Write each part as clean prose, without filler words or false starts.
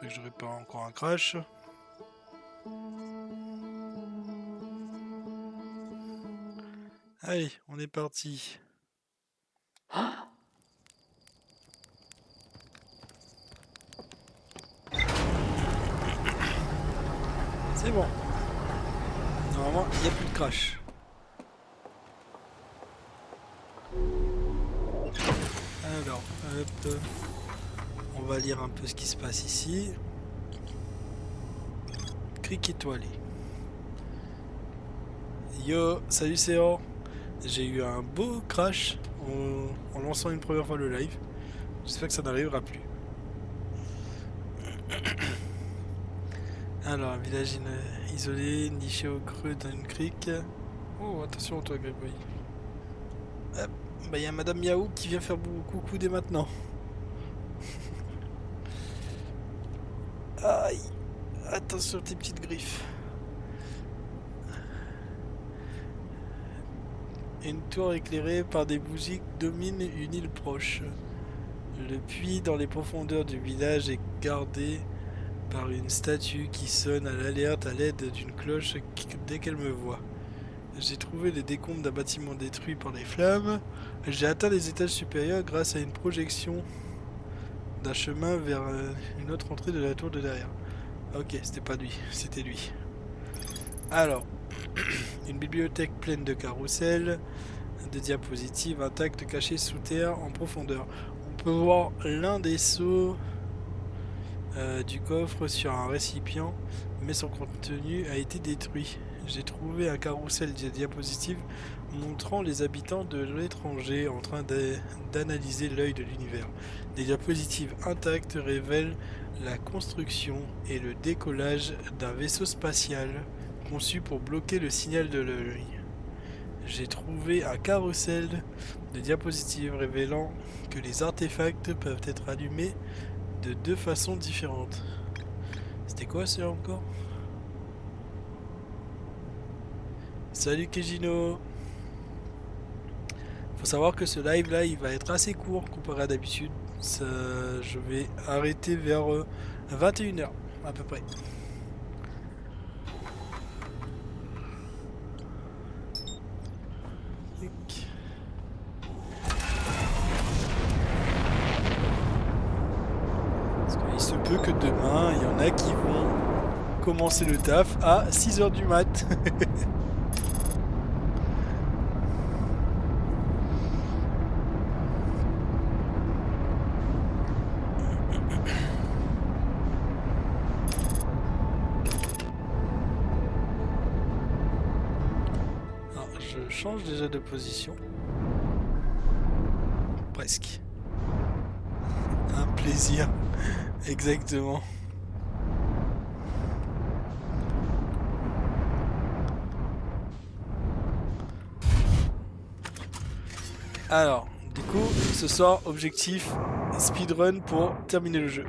J'espère que j'aurai pas encore un crash. Allez, on est parti. C'est bon. Normalement, il n'y a plus de crash. Alors, hop, on va lire un peu ce qui se passe ici. Cric étoilé. Yo, salut Céan. J'ai eu un beau crash en lançant une première fois le live. J'espère que ça n'arrivera plus. Alors, un village isolé, niché au creux d'une crique. Oh, attention toi, Grégory. Hop, bah y a Madame Miaou qui vient faire coucou dès maintenant. Aïe, attention tes petites griffes. Une tour éclairée par des bougies domine une île proche. Le puits dans les profondeurs du village est gardé par une statue qui sonne à l'alerte à l'aide d'une cloche dès qu'elle me voit. J'ai trouvé les décombres d'un bâtiment détruit par les flammes. J'ai atteint les étages supérieurs grâce à une projection d'un chemin vers une autre entrée de la tour de derrière. Ok, c'était pas lui, c'était lui. Alors, une bibliothèque pleine de carrousels, de diapositives intactes cachées sous terre en profondeur. On peut voir l'un des seaux du coffre sur un récipient, mais son contenu a été détruit. J'ai trouvé un carrousel de diapositives montrant les habitants de l'étranger en train d'analyser l'œil de l'univers. Les diapositives intactes révèlent la construction et le décollage d'un vaisseau spatial conçu pour bloquer le signal de l'œil. J'ai trouvé un carrousel de diapositives révélant que les artefacts peuvent être allumés de deux façons différentes. C'était quoi ça encore? Salut Kejino. Faut savoir que ce live là il va être assez court comparé à d'habitude. Je vais arrêter vers 21h à peu près. Parce qu'il se peut que demain il y en a qui vont commencer le taf à 6h du mat. Alors, je change déjà de position. Presque. Un plaisir. Exactement. Alors, du coup, ce soir, objectif speedrun pour terminer le jeu.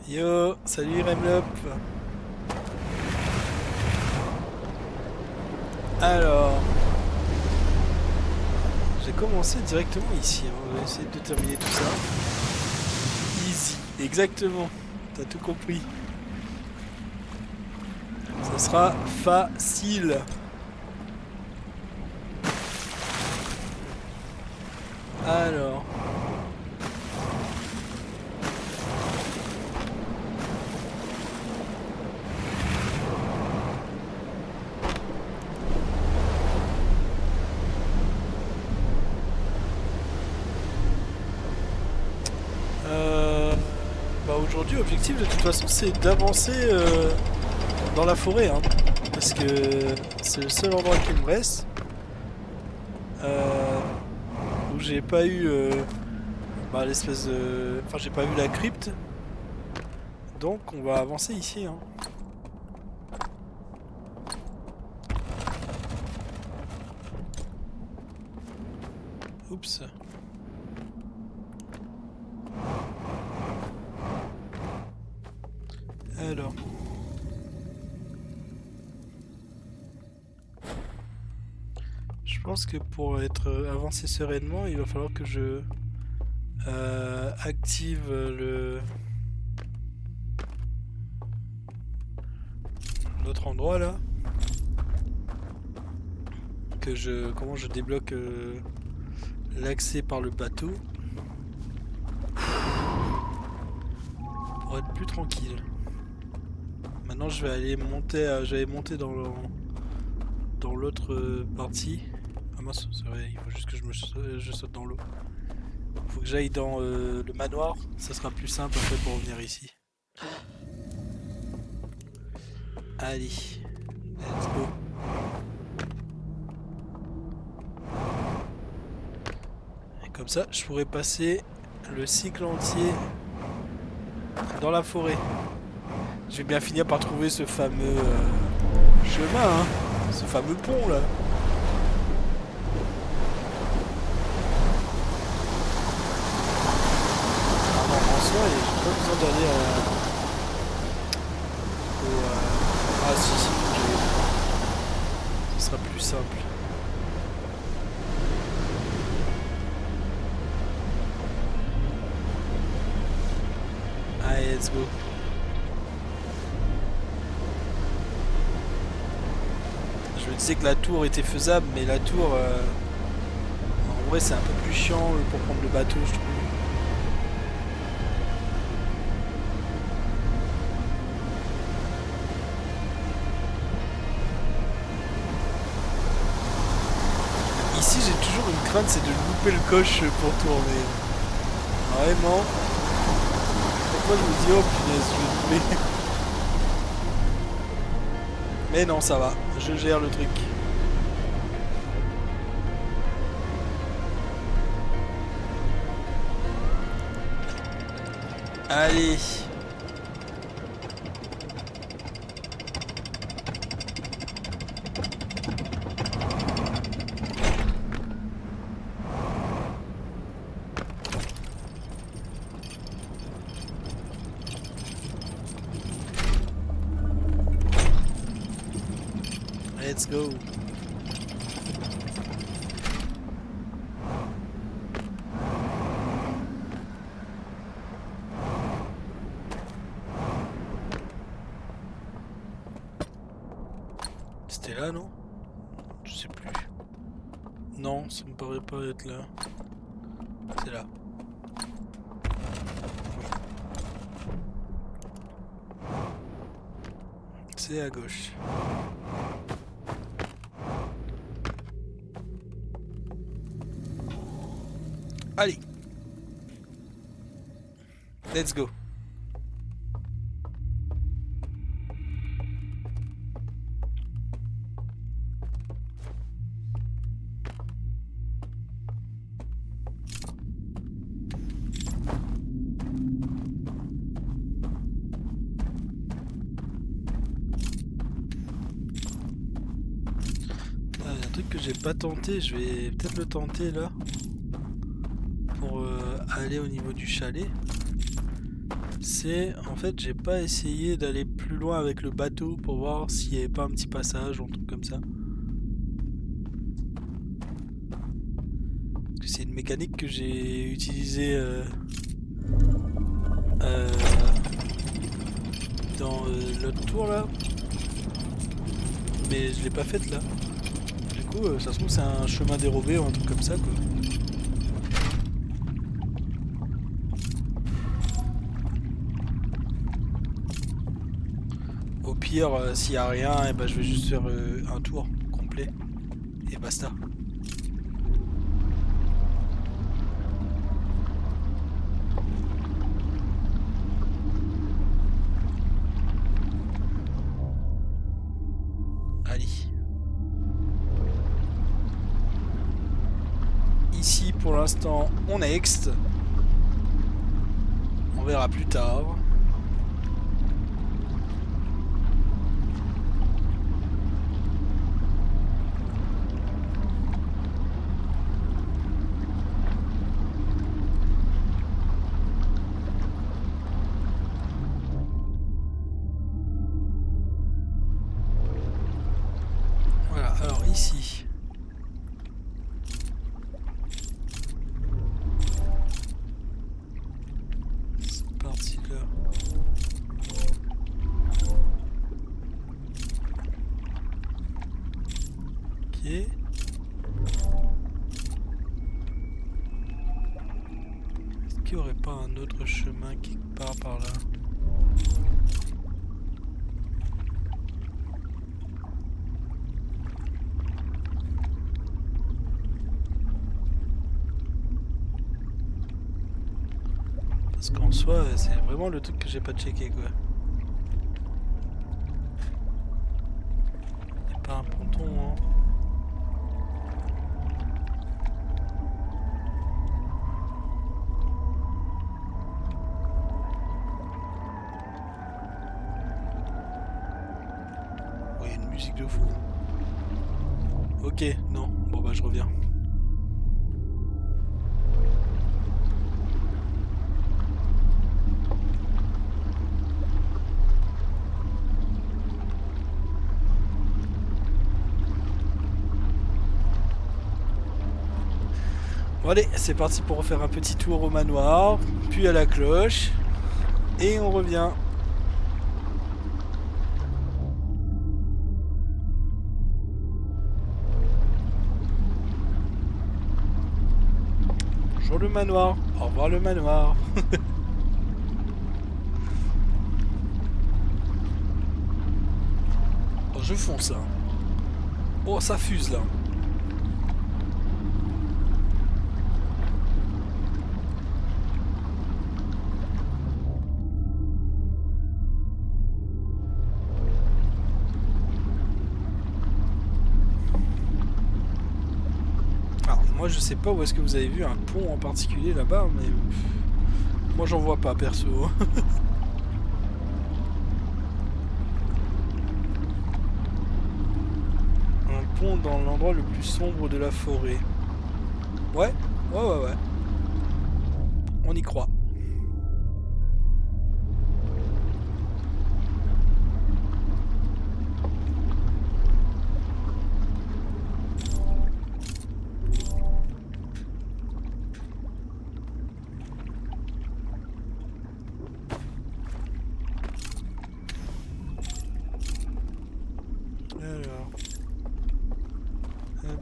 Yo, salut Remlop. Alors, j'ai commencé directement ici. Hein. On va essayer de terminer tout ça. Easy, exactement. T'as tout compris. Ça sera facile. Alors. Aujourd'hui, l'objectif de toute façon, c'est d'avancer dans la forêt. Hein, parce que c'est le seul endroit qui me reste. Où j'ai pas eu l'espèce de... Enfin, j'ai pas vu la crypte. Donc, on va avancer ici. Hein. Oups. Alors. Je pense que pour être avancé sereinement, il va falloir que je active l'autre endroit là. Comment je débloque l'accès par le bateau pour être plus tranquille. Maintenant je vais aller monter, dans l'autre partie. Ah mince, c'est vrai, il faut juste que je saute dans l'eau. Faut que j'aille dans le manoir, ça sera plus simple après pour revenir ici. Allez, let's go. Et comme ça, je pourrais passer le cycle entier dans la forêt. Je vais bien finir par trouver ce fameux chemin, hein, ce fameux pont là. En soi, j'ai pas besoin d'aller Ah si, ce sera plus simple. Allez, let's go. Je me disais que la tour était faisable, mais la tour, en vrai, c'est un peu plus chiant pour prendre le bateau, je trouve. Ici, j'ai toujours une crainte, c'est de louper le coche pour tourner. Vraiment. Parfois, je me dis, oh punaise, je vais louper. Mais non, ça va, je gère le truc. Allez. Let's go. C'était là, non? Je sais plus. Non, ça me paraît pas être là. C'est là. C'est à gauche. Allez. Let's go. Un truc que j'ai pas tenté, je vais peut-être le tenter là. Pour aller au niveau du chalet. C'est en fait j'ai pas essayé d'aller plus loin avec le bateau pour voir s'il n'y avait pas un petit passage ou un truc comme ça. Parce que c'est une mécanique que j'ai utilisée dans l'autre tour là. Mais je l'ai pas faite là. Du coup ça se trouve c'est un chemin dérobé ou un truc comme ça quoi. Au pire, s'il n'y a rien, et ben, je vais juste faire un tour complet. Et basta. Allez. Ici, pour l'instant, on est next. On verra plus tard. Ici, pied. Est-ce qu'il n'y aurait pas un autre chemin quelque part par là? Parce qu'en soi, c'est vraiment le truc que j'ai pas checké quoi. Y a pas un ponton, hein. Oh, y a une musique de fou. Ok, non. Bon bah je reviens. Bon allez, c'est parti pour refaire un petit tour au manoir, puis à la cloche, et on revient. Bonjour le manoir, au revoir le manoir. Oh, je fonce là. Oh, ça fuse là. Alors, moi je sais pas où est-ce que vous avez vu un pont en particulier là-bas, mais moi j'en vois pas perso. Un pont dans l'endroit le plus sombre de la forêt. Ouais, ouais. On y croit. Alors. Hop.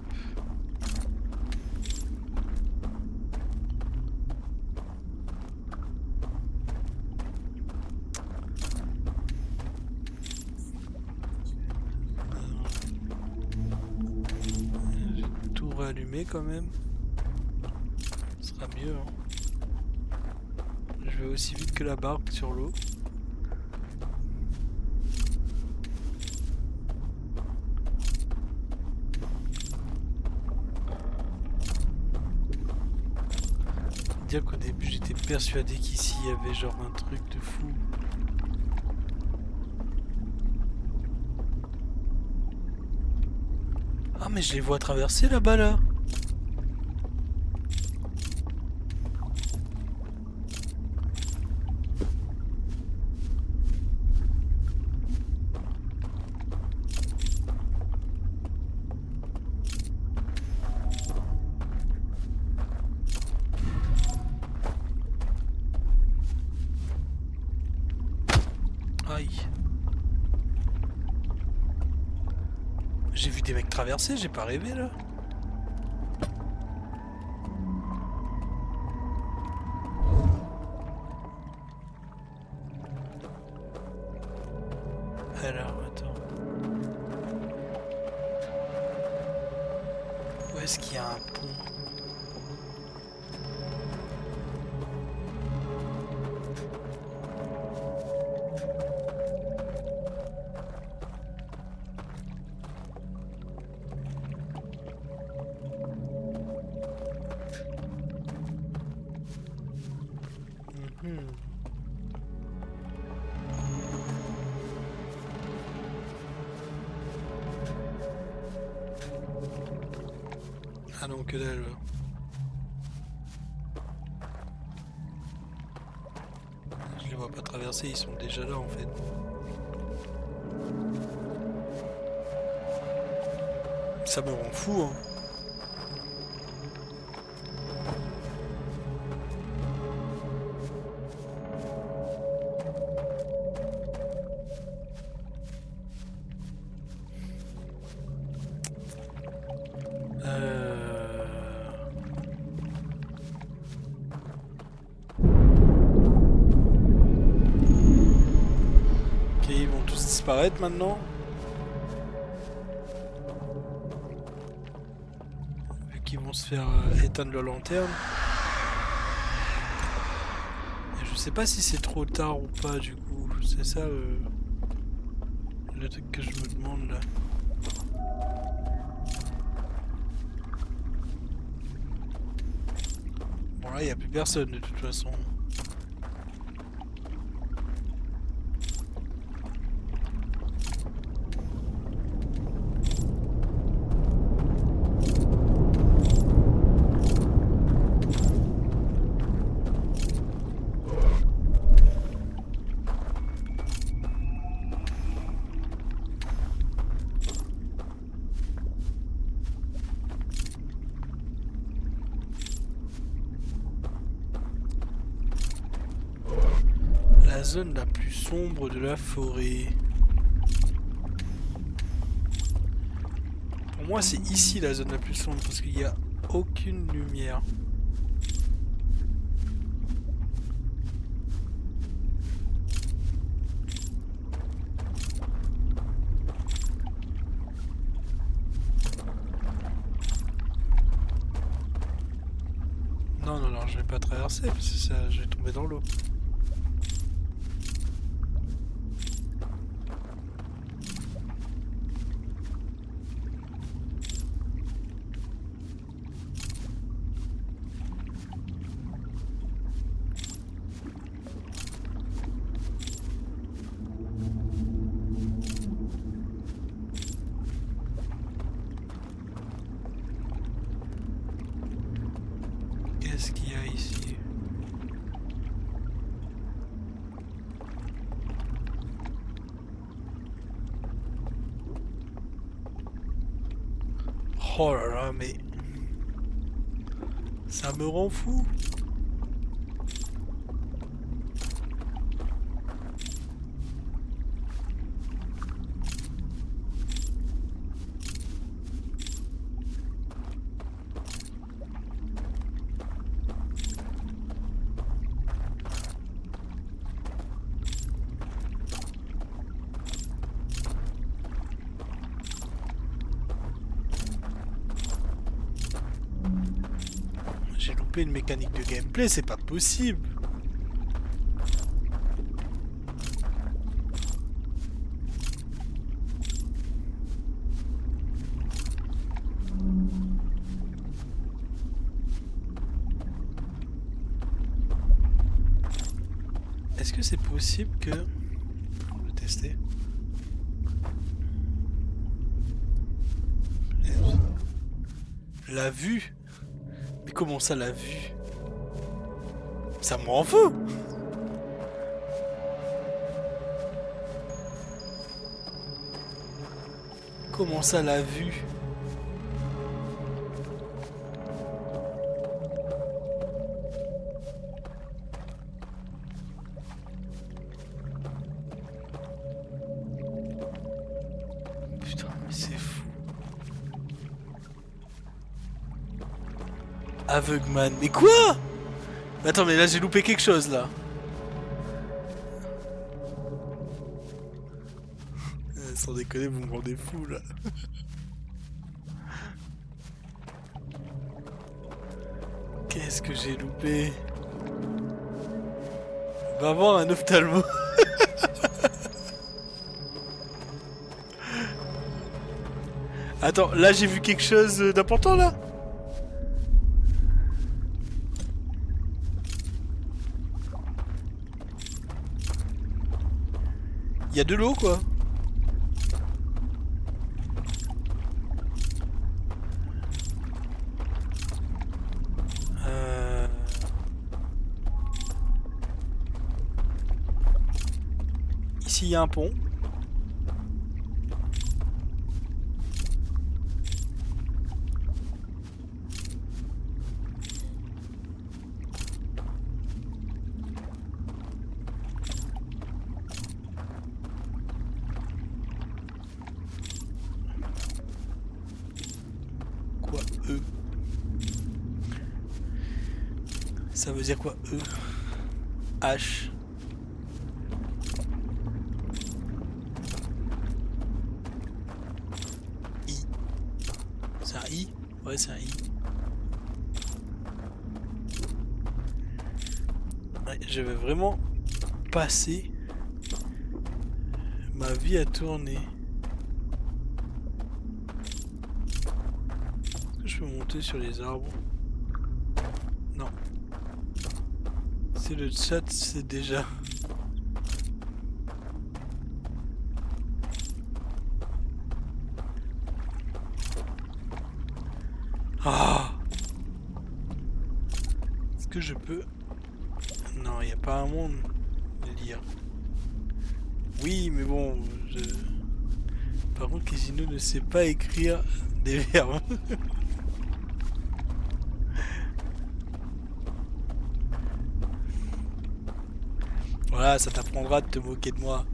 Je vais tout rallumer quand même. Ce sera mieux. Hein. Je vais aussi vite que la barque sur l'eau. Dire qu'au début j'étais persuadé qu'ici il y avait genre un truc de fou. Ah mais je les vois traverser là-bas là. Aïe. J'ai vu des mecs traverser, j'ai pas rêvé là. Alors, attends. Où est-ce qu'il y a un pont? Ah non, que dalle. Je les vois pas traverser, ils sont déjà là en fait. Ça me rend fou, hein. disparaître maintenant. Vu qu'ils vont se faire éteindre leur lanterne. Et je sais pas si c'est trop tard ou pas du coup. C'est ça le truc que je me demande là. Bon là, il n'y a plus personne de toute façon. La zone la plus sombre de la forêt. Pour moi, c'est ici la zone la plus sombre parce qu'il n'y a aucune lumière. Non, non, non, je vais pas traverser parce que ça, je vais tomber dans l'eau. Qu'est-ce qu'il y a ici? Oh là là, mais... ça me rend fou. J'ai loupé une mécanique de gameplay, c'est pas possible. Est-ce que c'est possible que... On va tester. La vue? Mais comment ça, la vue? Ça me rend fou! Comment ça, la vue? Putain, mais c'est fou. Aveugman, mais quoi? Attends, mais là j'ai loupé quelque chose là. Sans déconner, vous me rendez fou là. Qu'est-ce que j'ai loupé? Va voir un ophtalmo. Attends, là j'ai vu quelque chose d'important là. Il y a de l'eau quoi. Ici il y a un pont. Quoi, E? Ça veut dire quoi, E? H. Ouais, c'est un I. Ouais, je vais vraiment passer ma vie à tourner. Est-ce que je peux monter sur les arbres? Non. C'est le chat, c'est déjà. Ah! Est-ce que je peux... Non, il n'y a pas un monde de lire. Oui, mais bon, je... Par contre, Kizino ne sait pas écrire des verbes. Voilà, ça t'apprendra de te moquer de moi.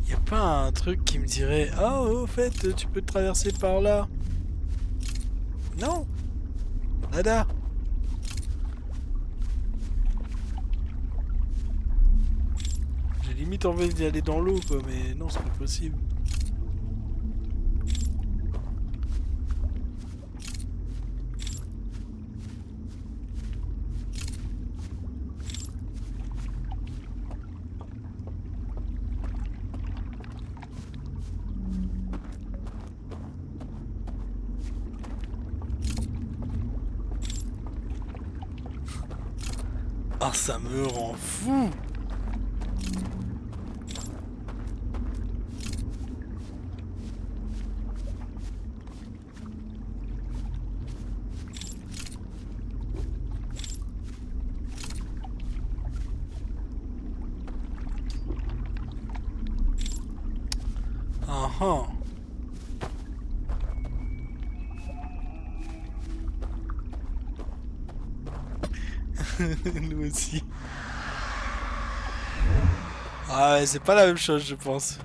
Y a pas un truc qui me dirait ah, au fait, tu peux traverser par là? Non, nada. J'ai limite envie d'y aller dans l'eau, quoi, mais non, c'est pas possible. Ah, ça me rend fou. Ah ah. Nous aussi. Ah ouais, c'est pas la même chose, je pense.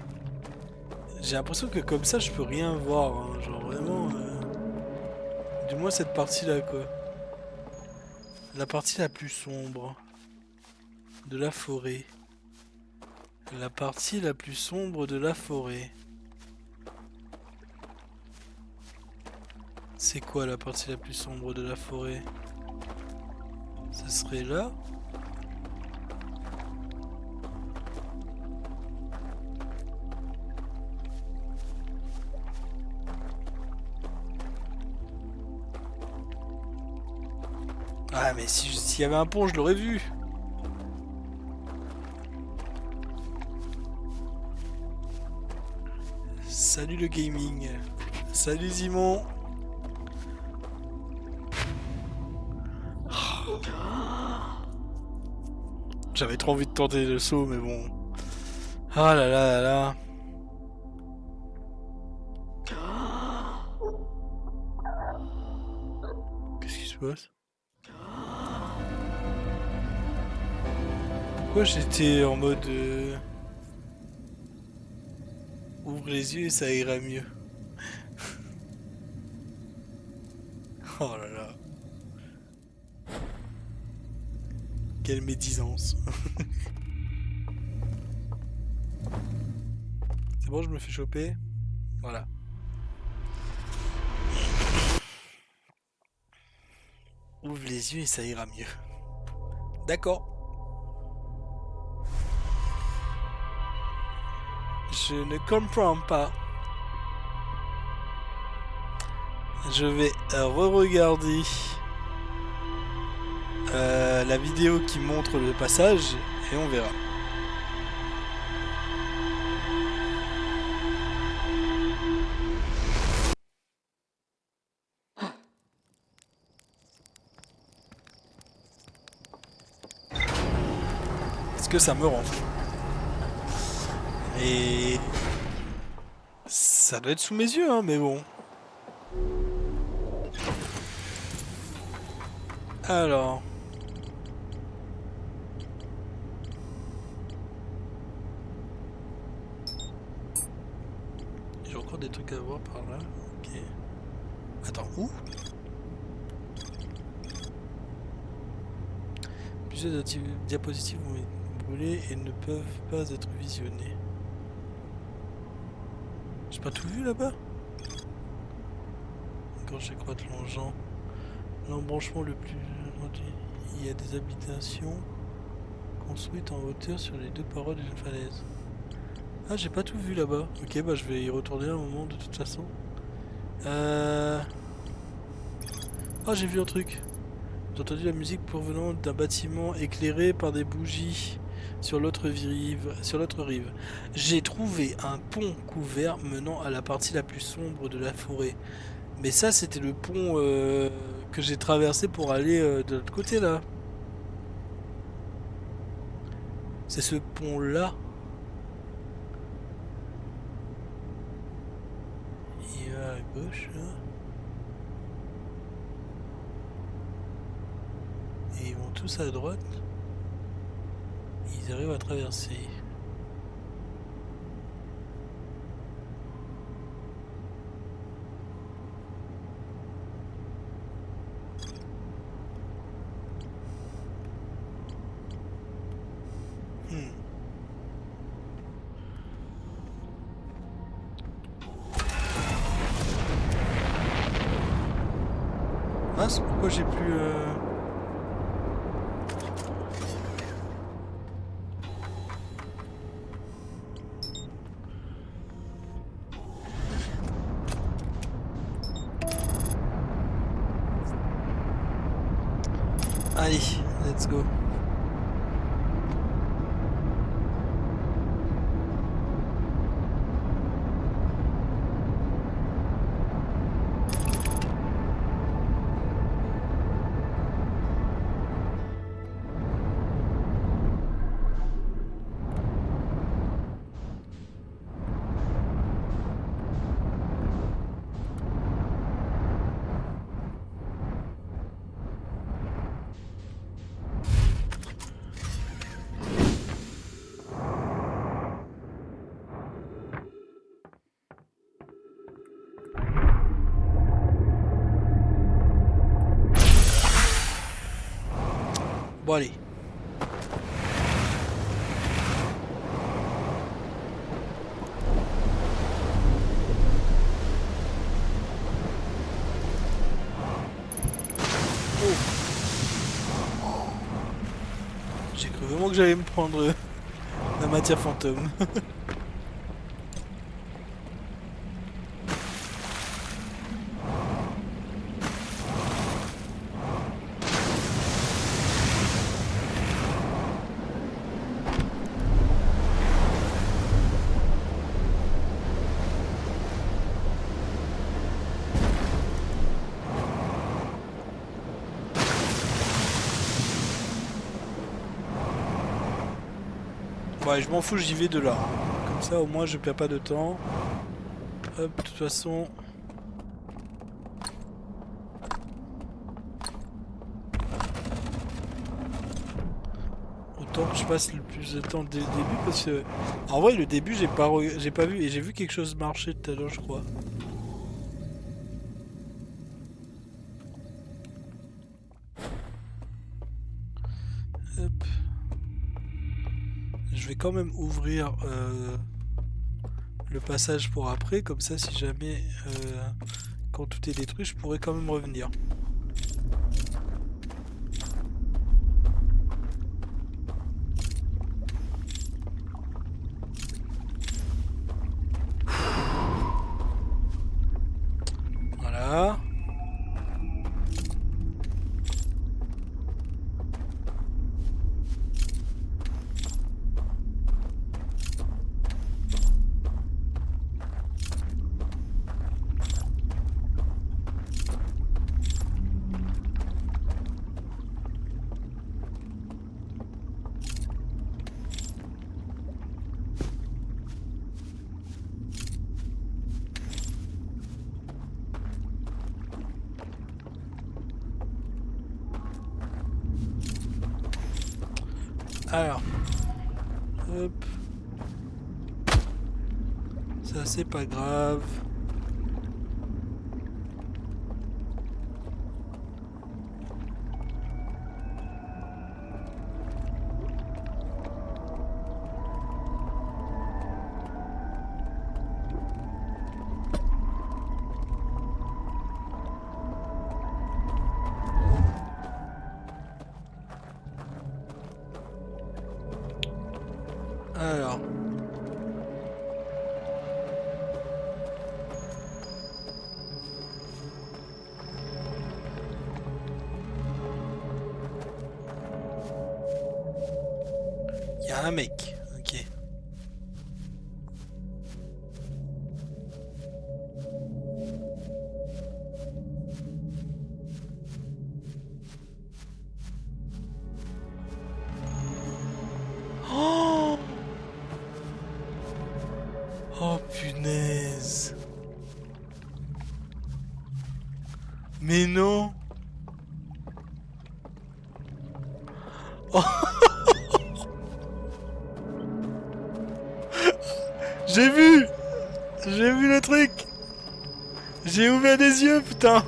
J'ai l'impression que comme ça, je peux rien voir, hein. Genre vraiment... Du moins cette partie-là, quoi. La partie la plus sombre de la forêt. La partie la plus sombre de la forêt. C'est quoi la partie la plus sombre de la forêt? Ça serait là? Ah mais s'il y avait un pont, je l'aurais vu. Salut le gaming. Salut Simon. J'avais trop envie de tenter le saut, mais bon. Ah là là là là. Qu'est-ce qui se passe? Pourquoi j'étais en mode... Ouvre les yeux et ça ira mieux. Oh là là. Quelle médisance. C'est bon, je me fais choper. Voilà. Ouvre les yeux et ça ira mieux. D'accord. Je ne comprends pas. Je vais re-regarder la vidéo qui montre le passage et on verra. Est-ce que ça me rend fou? Et ça doit être sous mes yeux, hein, mais bon. Alors. J'ai encore des trucs à voir par là. Ok. Attends, où? Plusieurs diapositives vont être brûlées et ne peuvent pas être visionnées. J'ai pas tout vu là-bas? Quand j'accroît l'engin. L'embranchement le plus... Il y a des habitations construites en hauteur sur les deux parois d'une falaise. Ah, j'ai pas tout vu là-bas. Ok, bah je vais y retourner un moment de toute façon. Oh, j'ai vu un truc. J'ai entendu la musique provenant d'un bâtiment éclairé par des bougies sur l'autre rive. J'ai trouvé un pont couvert menant à la partie la plus sombre de la forêt. Mais ça, c'était le pont que j'ai traversé pour aller de l'autre côté là. C'est ce pont-là. Il va à gauche là. Et ils vont tous à droite. Ils arrivent à traverser. Mince, pourquoi j'ai plus... Allez, let's go. Bon allez. Oh. J'ai cru vraiment que j'allais me prendre la matière fantôme. Ouais, je m'en fous, j'y vais de là. Comme ça, au moins, je perds pas de temps. Hop, de toute façon... Autant que je passe le plus de temps dès le début, parce que... En vrai, le début, j'ai pas vu, et j'ai vu quelque chose marcher tout à l'heure, je crois. Hop. Je vais quand même ouvrir le passage pour après, comme ça si jamais quand tout est détruit je pourrais quand même revenir. Voilà. Alors, hop, ça c'est pas grave. Alors. Il y a un mec. Ok. Oh, oh punaise. Mais non. Oh, j'ai vu. J'ai vu le truc. J'ai ouvert les yeux, putain.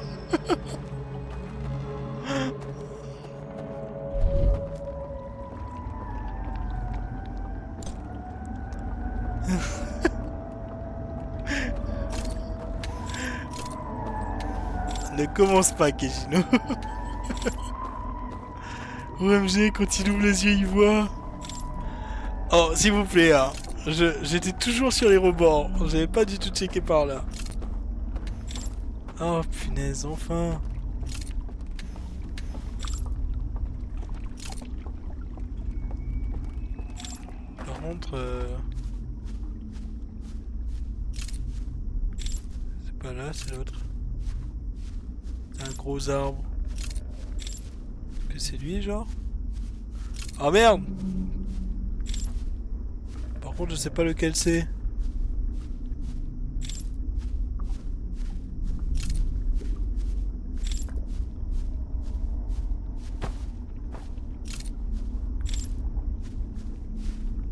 Ne commence pas, Kejino. OMG, quand il ouvre les yeux, il voit. Oh, s'il vous plaît, hein. J'étais toujours sur les rebords. J'avais pas du tout checké par là. Oh, punaise, enfin. Par contre... c'est pas là, c'est l'autre. C'est un gros arbre. Est-ce que c'est lui, genre? Oh merde! Par contre, je sais pas lequel c'est.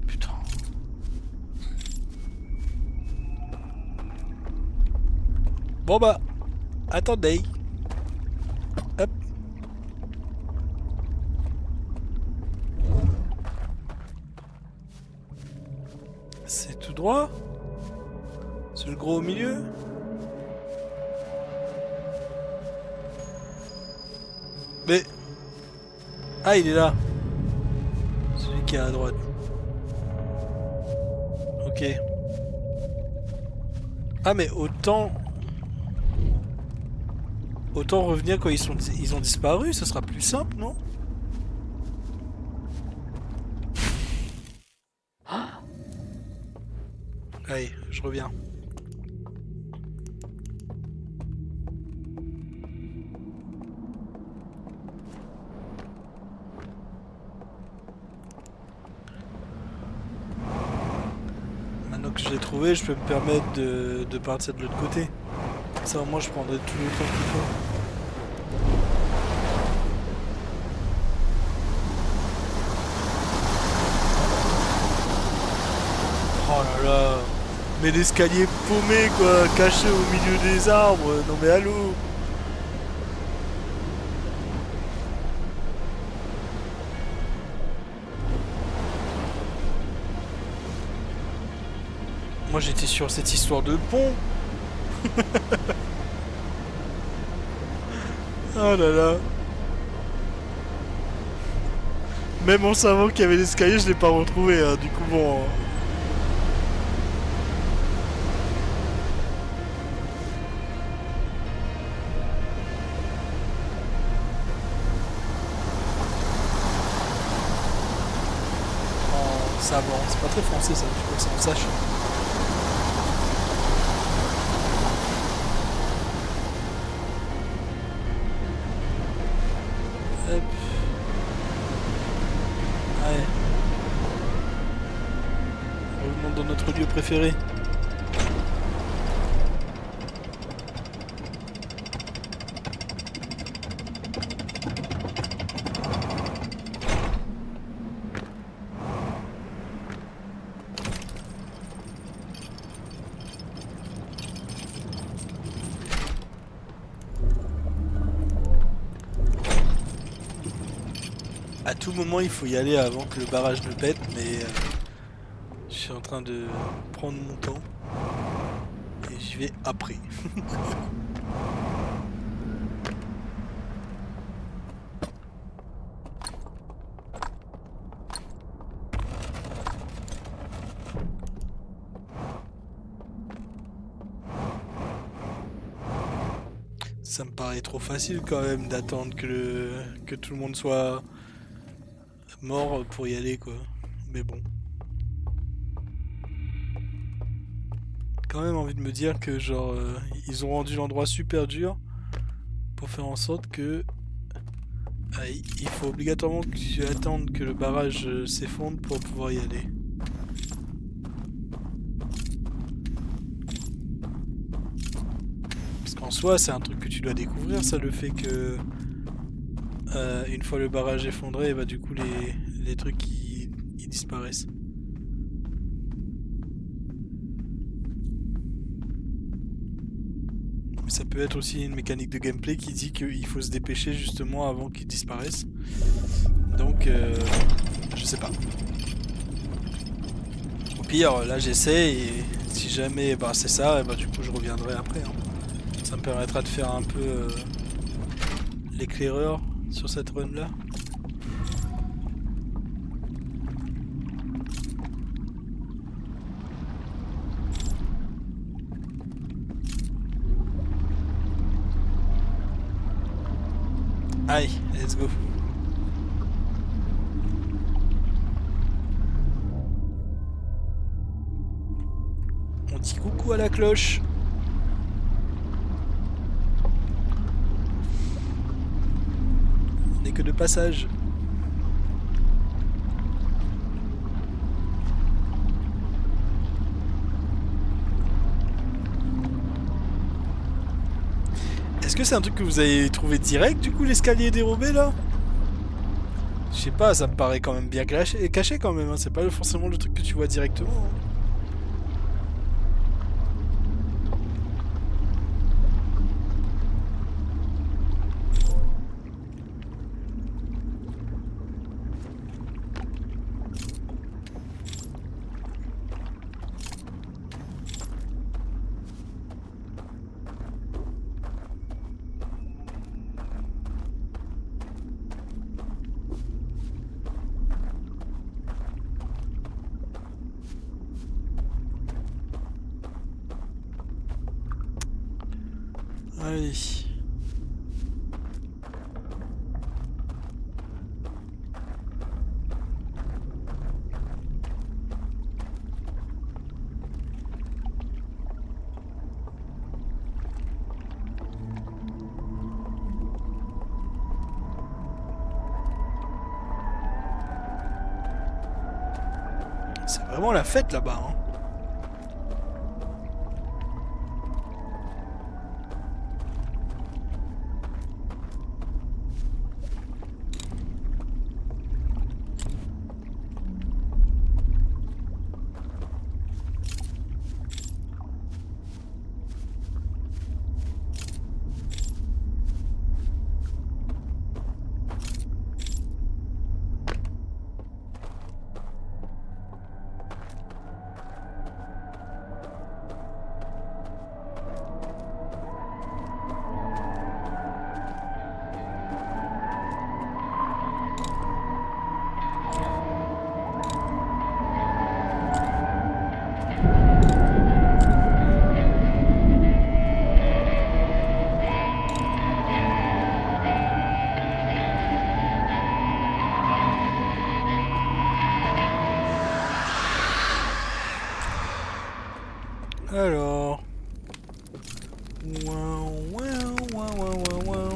Putain. Bon bah, attendez. Hop. C'est tout droit? C'est le gros au milieu? Mais... Ah, il est là. Celui qui est à droite. Ok. Ah, mais autant... Autant revenir quand ils ont disparu, ça sera plus simple, non? Allez, je reviens. Maintenant que je l'ai trouvé, je peux me permettre de partir de l'autre côté. Ça au moins je prendrai tout le temps qu'il faut. Oh là là. Mais l'escalier paumé quoi, caché au milieu des arbres. Non mais allô. Moi j'étais sur cette histoire de pont. Oh là là. Même en savant qu'il y avait l'escalier, je l'ai pas retrouvé. Hein. Du coup bon. Ça avance, c'est pas très français ça, je crois que ça en sache. Hop. Ouais. Revenons dans notre lieu préféré. À tout moment, il faut y aller avant que le barrage ne pète, mais je suis en train de prendre mon temps et j'y vais après. Ça me paraît trop facile quand même d'attendre que tout le monde soit mort pour y aller quoi. Mais bon. Quand même envie de me dire que genre ils ont rendu l'endroit super dur pour faire en sorte que il faut obligatoirement que tu attendes que le barrage s'effondre pour pouvoir y aller. Parce qu'en soi c'est un truc que tu dois découvrir, ça, le fait que une fois le barrage effondré, bah du coup les trucs ils disparaissent. Mais ça peut être aussi une mécanique de gameplay qui dit qu'il faut se dépêcher justement avant qu'ils disparaissent. Donc je sais pas. Au pire, là j'essaie et si jamais bah c'est ça, et bah du coup je reviendrai après, hein. Ça me permettra de faire un peu l'éclaireur sur cette run là. Allez, let's go. On dit coucou à la cloche. On n'est que de passage. Est-ce que c'est un truc que vous avez trouvé direct du coup, l'escalier dérobé là? Je sais pas, ça me paraît quand même bien caché quand même, hein. C'est pas forcément le truc que tu vois directement, hein. Allez. C'est vraiment la fête là-bas, hein. Alors. Ouin, ouin, ouin, ouin, ouin, ouin.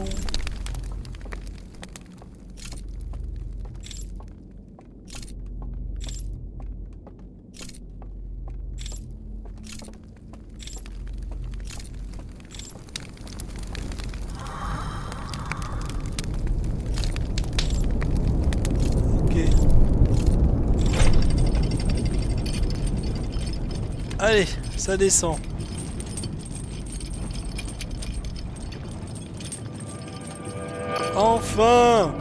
Ok. Allez, ça descend. Enfin!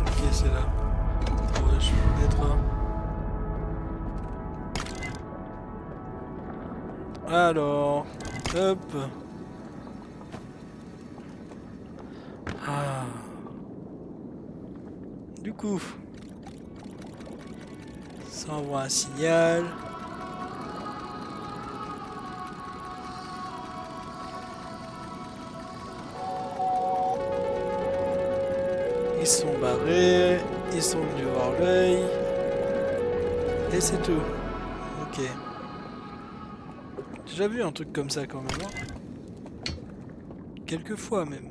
Ok, c'est là. Attends, ouais, je vais mettre un. Alors, hop. Ah. Du coup, ça envoie un signal. Ils sont barrés, ils sont venus voir l'œil. Et c'est tout. Ok. J'ai déjà vu un truc comme ça quand même. Hein. Quelques fois même.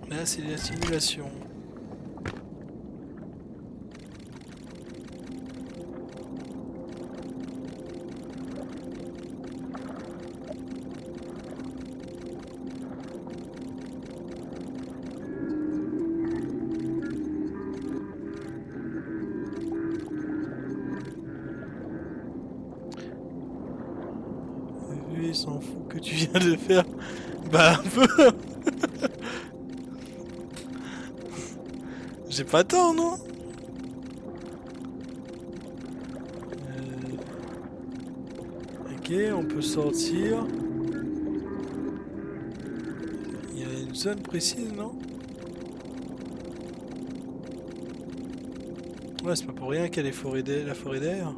Là c'est la simulation. Il s'en fout que tu viens de faire. Bah un peu. J'ai pas tort, non? Ok, on peut sortir. Il y a une zone précise, non? Ouais, c'est pas pour rien qu'il y a la forêt d'air.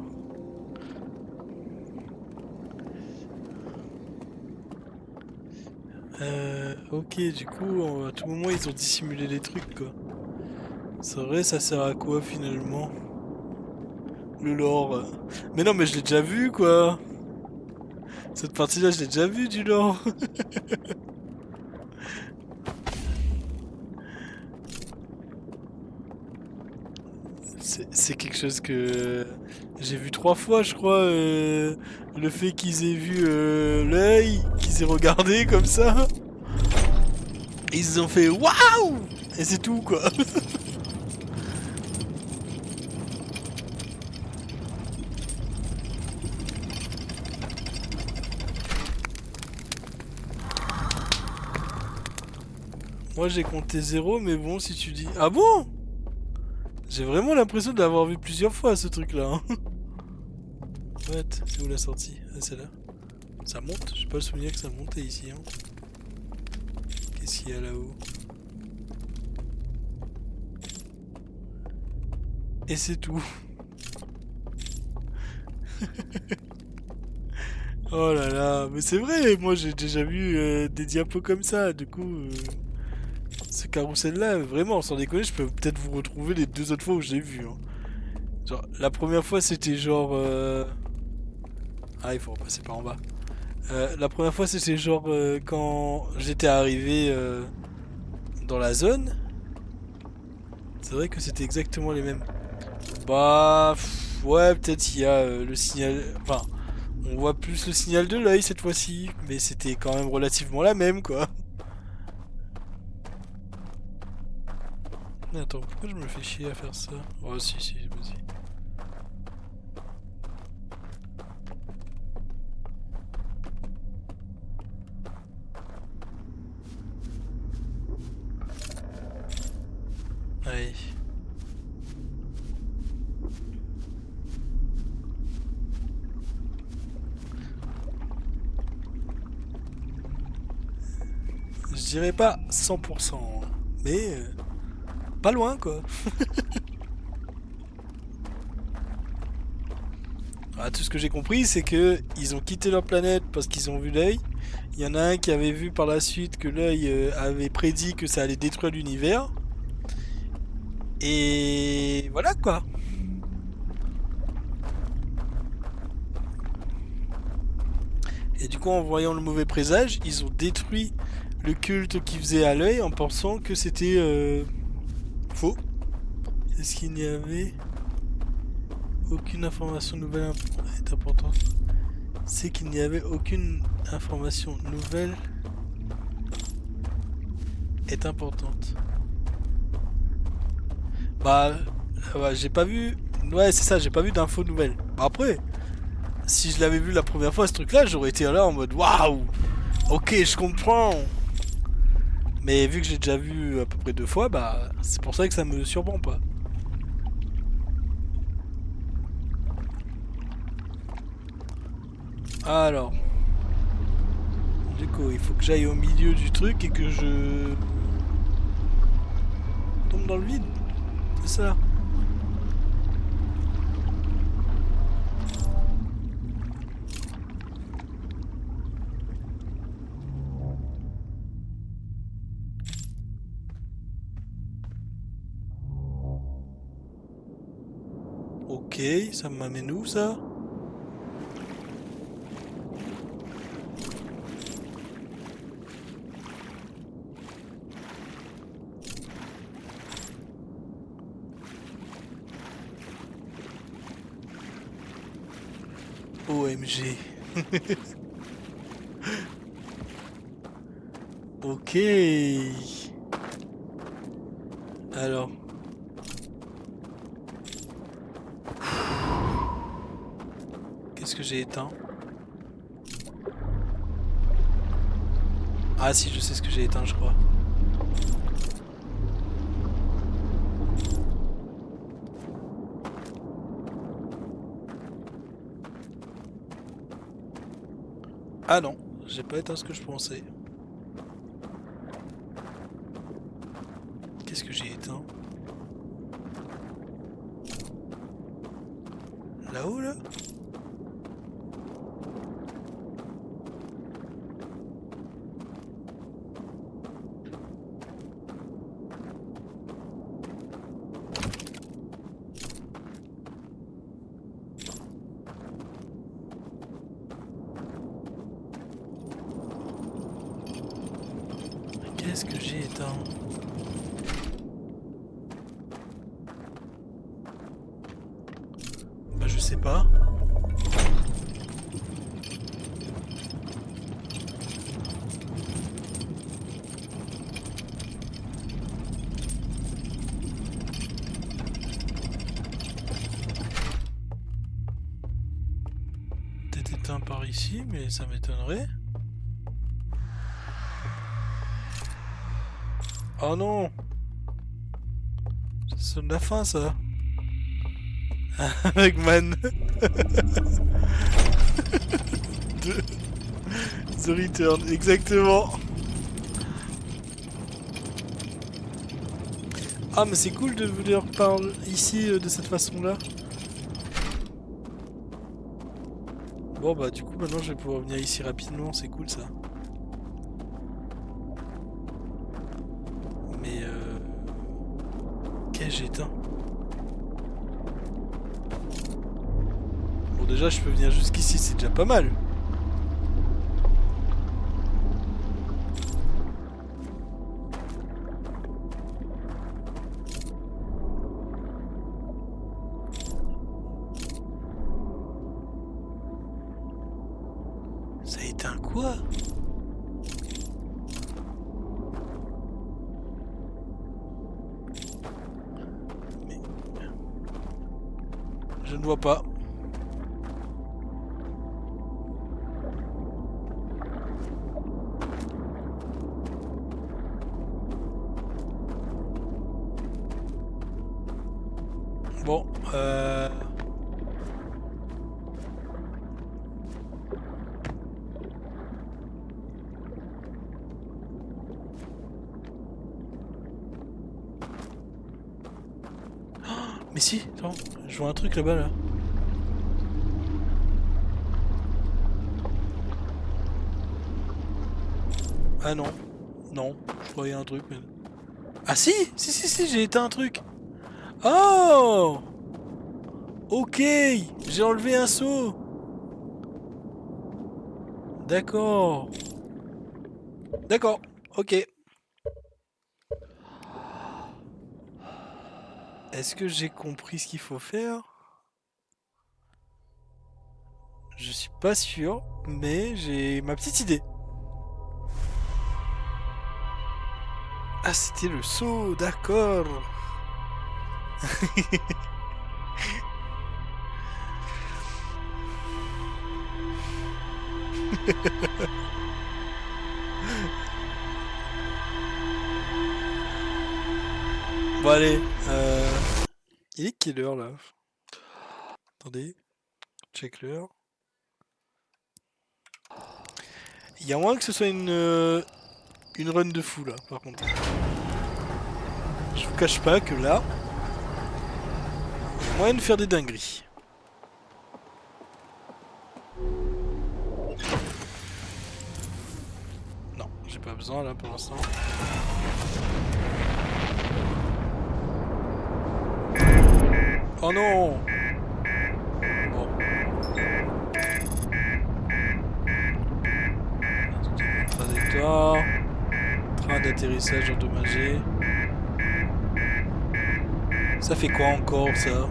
Ok, du coup, à tout moment, ils ont dissimulé les trucs, quoi. C'est vrai, ça sert à quoi, finalement? Le lore. Mais non, mais je l'ai déjà vu, quoi. Cette partie-là, je l'ai déjà vu, du lore. C'est quelque chose que j'ai vu 3 fois, je crois. Le fait qu'ils aient vu l'œil, qu'ils aient regardé comme ça. Et ils ont fait waouh! Et c'est tout, quoi. Moi j'ai compté 0, mais bon, si tu dis. Ah bon? J'ai vraiment l'impression de l'avoir vu plusieurs fois ce truc-là. Hein. What? C'est où la sortie? Ah, c'est là. Ça monte? J'ai pas le souvenir que ça montait ici. Hein. Qu'est-ce qu'il y a là-haut? Et c'est tout. Oh là là, mais c'est vrai, moi j'ai déjà vu des diapos comme ça, du coup, ce carrousel-là, vraiment, sans déconner, je peux peut-être vous retrouver les 2 autres fois où je l'ai vu. Hein. Genre, la première fois c'était genre... Ah, il faut repasser par en bas. La première fois c'était genre quand j'étais arrivé dans la zone. C'est vrai que c'était exactement les mêmes. Bah, ouais, peut-être il y a le signal... Enfin, on voit plus le signal de l'œil cette fois-ci, mais c'était quand même relativement la même, quoi. Mais attends, pourquoi je me fais chier à faire ça? Oh si, si, vas-y. Allez. Je dirais pas 100%, hein, mais pas loin, quoi. Ah, tout ce que j'ai compris, c'est que ils ont quitté leur planète parce qu'ils ont vu l'œil. Il y en a un qui avait vu par la suite que l'œil avait prédit que ça allait détruire l'univers. Et voilà, quoi. Et du coup, en voyant le mauvais présage, ils ont détruit le culte qu'ils faisaient à l'œil en pensant que c'était faux. Est-ce qu'il n'y avait aucune information nouvelle est importante? C'est qu'il n'y avait aucune information nouvelle est importante. Bah, ouais, j'ai pas vu. Ouais, c'est ça, j'ai pas vu d'infos nouvelles. Bah, après, si je l'avais vu la première fois ce truc-là, j'aurais été là en mode waouh! Ok, je comprends! Mais vu que j'ai déjà vu à peu près 2 fois, bah, c'est pour ça que ça me surprend pas. Alors, du coup, il faut que j'aille au milieu du truc et que je tombe dans le vide. C'est ça. Ok, ça m'amène où ça? OMG. Ok. Alors. Qu'est-ce que j'ai éteint? Ah si, je sais ce que j'ai éteint, je crois. Ah non, j'ai pas éteint ce que je pensais. Qu'est-ce que j'ai éteint? Là-haut, là? Qu'est-ce que j'ai éteint? Bah je sais pas. Peut-être éteint par ici, mais ça m'étonnerait. Oh non! Ça sonne la fin, ça. Avec Man. The Return, exactement. Ah, mais c'est cool de venir par ici de cette façon-là. Bon, bah, du coup, maintenant je vais pouvoir venir ici rapidement, c'est cool ça. Mais qu'est-ce que j'ai éteint? Bon, déjà, je peux venir jusqu'ici, c'est déjà pas mal. Ça a éteint quoi? Mais... je ne vois pas. Bon, mais si, attends, je vois un truc là-bas, là. Ah non, non, je croyais un truc, mais... Ah si, si, j'ai éteint un truc. Oh! Ok, j'ai enlevé un seau. D'accord. D'accord, ok. Est-ce que j'ai compris ce qu'il faut faire? Je suis pas sûr, mais j'ai ma petite idée. Ah, c'était le seau, d'accord. Bon allez, il est quelle heure là? Attendez, check l'heure. Il y a moins que ce soit une run de fou là, par contre. Je vous cache pas que là, il y a moyen de faire des dingueries. Non, j'ai pas besoin là pour l'instant. Oh non! Bon. Trajectoire. Train d'atterrissage endommagé. Ça fait quoi encore ça?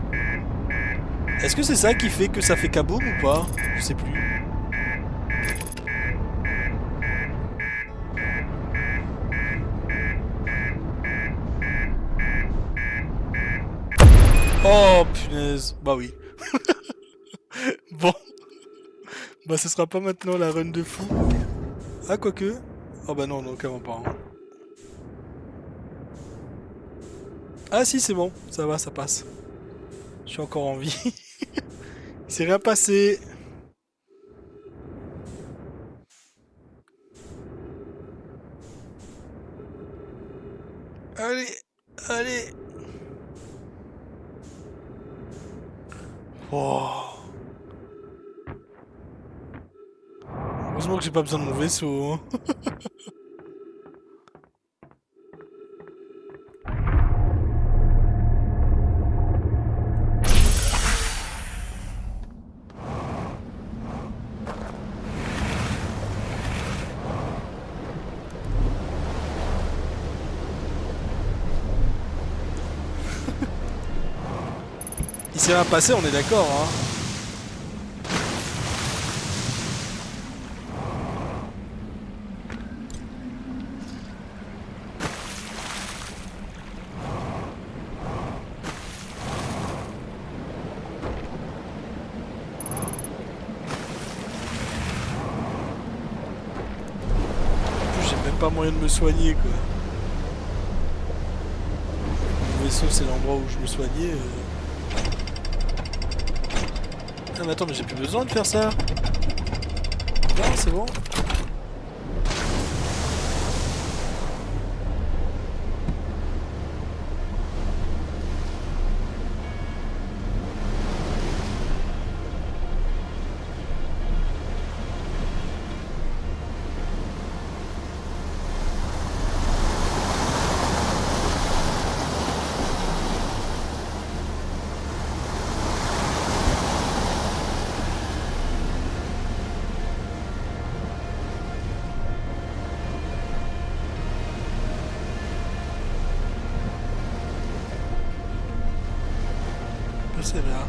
Est-ce que c'est ça qui fait que ça fait kaboom ou pas? Je sais plus. Oh punaise. Bah oui. Bon. Bah ce sera pas maintenant la run de fou. Ah quoique. Oh bah non, non, carrément pas. Hein. Ah si c'est bon, ça va, ça passe. Je suis encore en vie. Il s'est rien passé. Allez, allez. Oh. Heureusement que j'ai pas besoin de mon vaisseau. Hein. Il s'est rien passé, on est d'accord. Hein. Pas moyen de me soigner quoi. Le vaisseau c'est l'endroit où je me soignais. Ah mais attends mais j'ai plus besoin de faire ça. Non c'est bon. C'est là.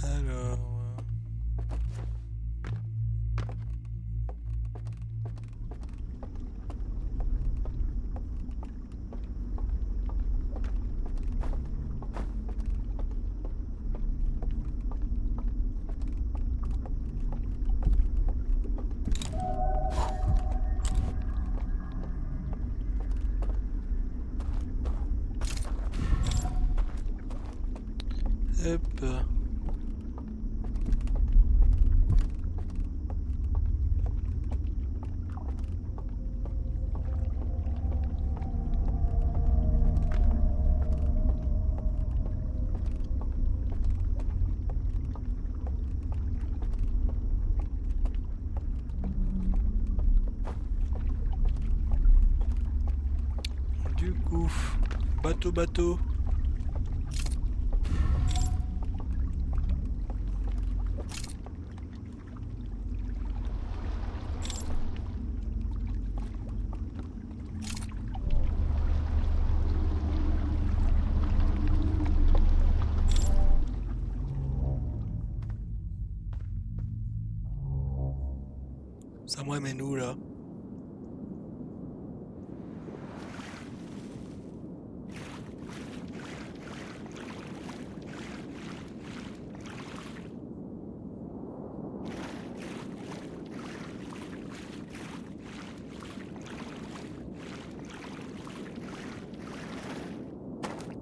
Alors... Hop. Du coup, bateau. Ça me ramène où là?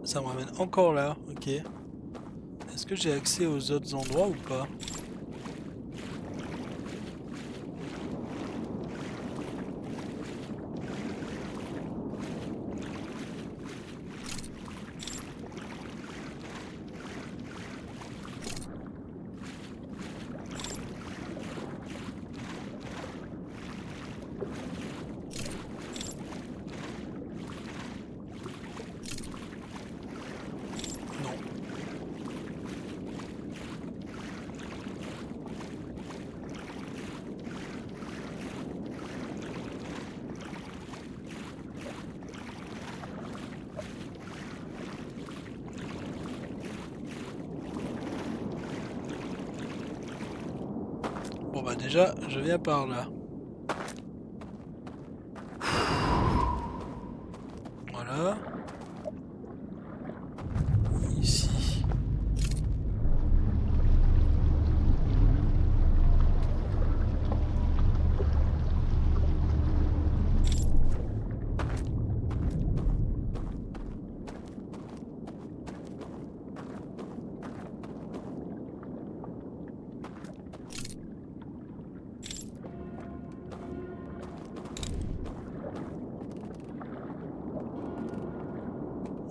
Ça me ramène encore là, ok. Est-ce que j'ai accès aux autres endroits ou pas? Non. Bon bah déjà, je viens par là. Voilà. Ici.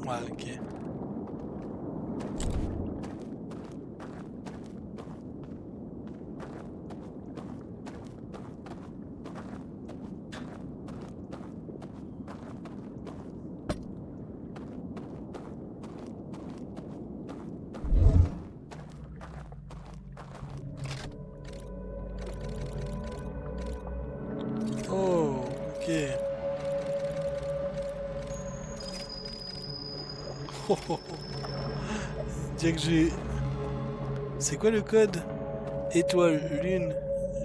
Ouais, ok. Oh, ok. Oh, oh, oh. Dire que j'ai... C'est quoi le code? Étoile, lune,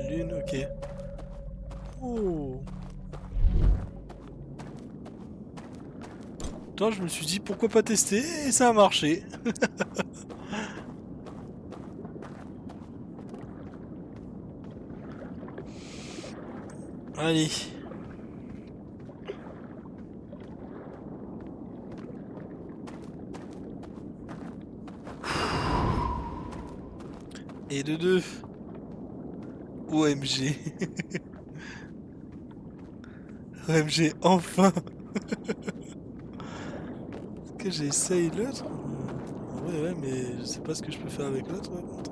lune, ok. Oh. Attends, je me suis dit pourquoi pas tester et ça a marché. Allez. Et de deux. OMG. OMG, enfin. Est-ce que j'essaye l'autre? Ouais, ouais, mais je sais pas ce que je peux faire avec l'autre par contre.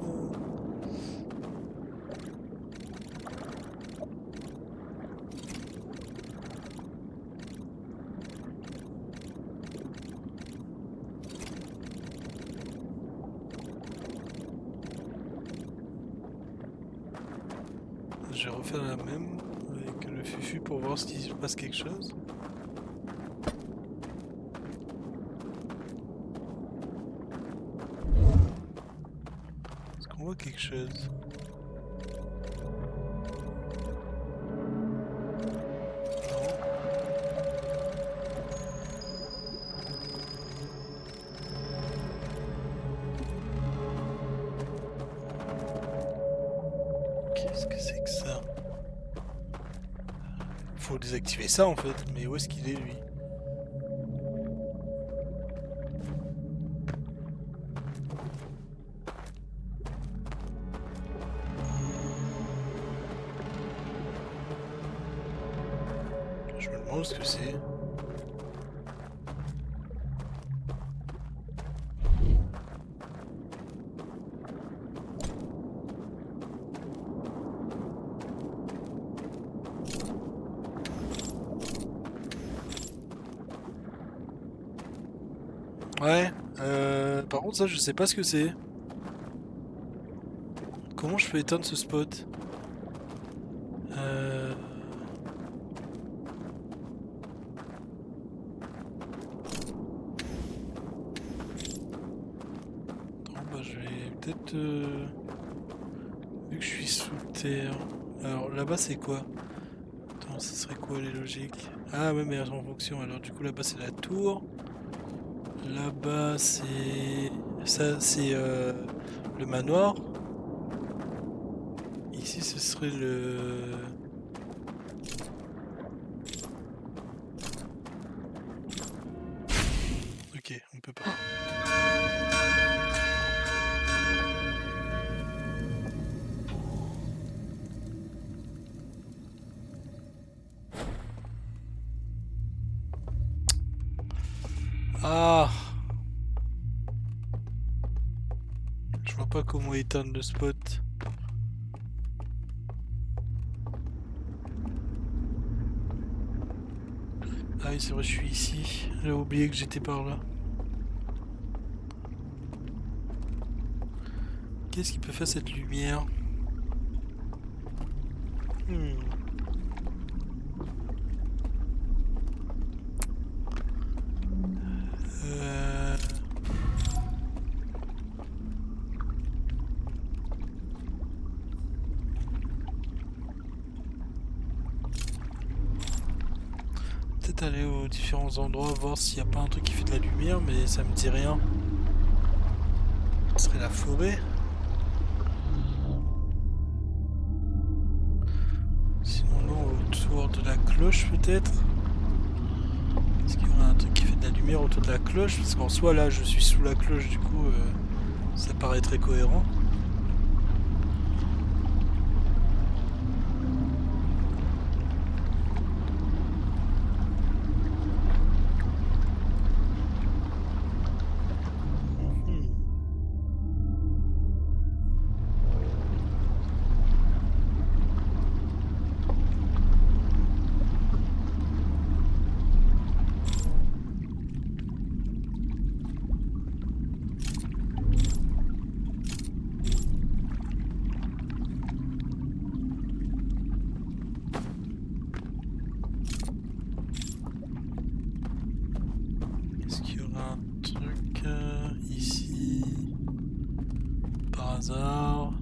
Je vais refaire la même avec le fufu pour voir s'il se passe quelque chose. Est-ce qu'on voit quelque chose? Qu'est-ce que c'est que ça? Faut désactiver ça en fait, mais où est-ce qu'il est lui? Je me demande ce que c'est. Ouais, par contre ça je sais pas ce que c'est. Comment je peux éteindre ce spot? Euh... Attends, bah je vais peut-être... Vu que je suis sous terre... Alors là-bas c'est quoi? Attends, ce serait quoi les logiques? Ah ouais mais en fonction, alors du coup là-bas c'est la tour. Là-bas c'est... Ça c'est le manoir. Ici ce serait le... Ok, on peut pas. Ah! Je vois pas comment éteindre le spot. Ah oui c'est vrai je suis ici. J'avais oublié que j'étais par là. Qu'est-ce qui peut faire cette lumière? Hmm. Euh... Peut-être aller aux différents endroits, voir s'il n'y a pas un truc qui fait de la lumière, mais ça me dit rien. Ce serait la forêt. Sinon, non, autour de la cloche peut-être. Est-ce qu'il y aurait un truc qui fait de la lumière autour de la cloche? Parce qu'en soi, là, je suis sous la cloche, du coup, ça paraît très cohérent. Mhm. Est-ce qu'il y aura un truc ici par hasard?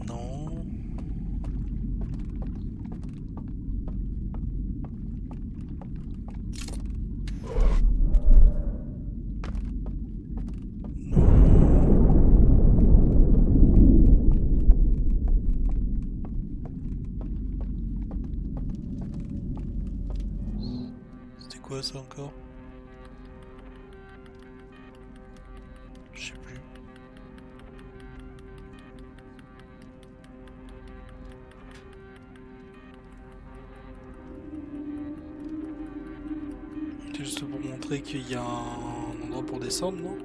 Non. Non. C'était quoi ça encore? Je sais plus. C'est juste pour montrer qu'il y a un endroit pour descendre, non?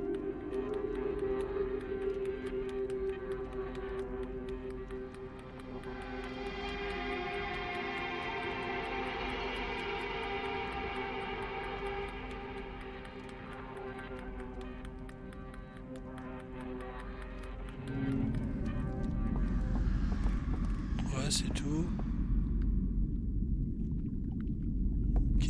Ouais, c'est tout. Ok.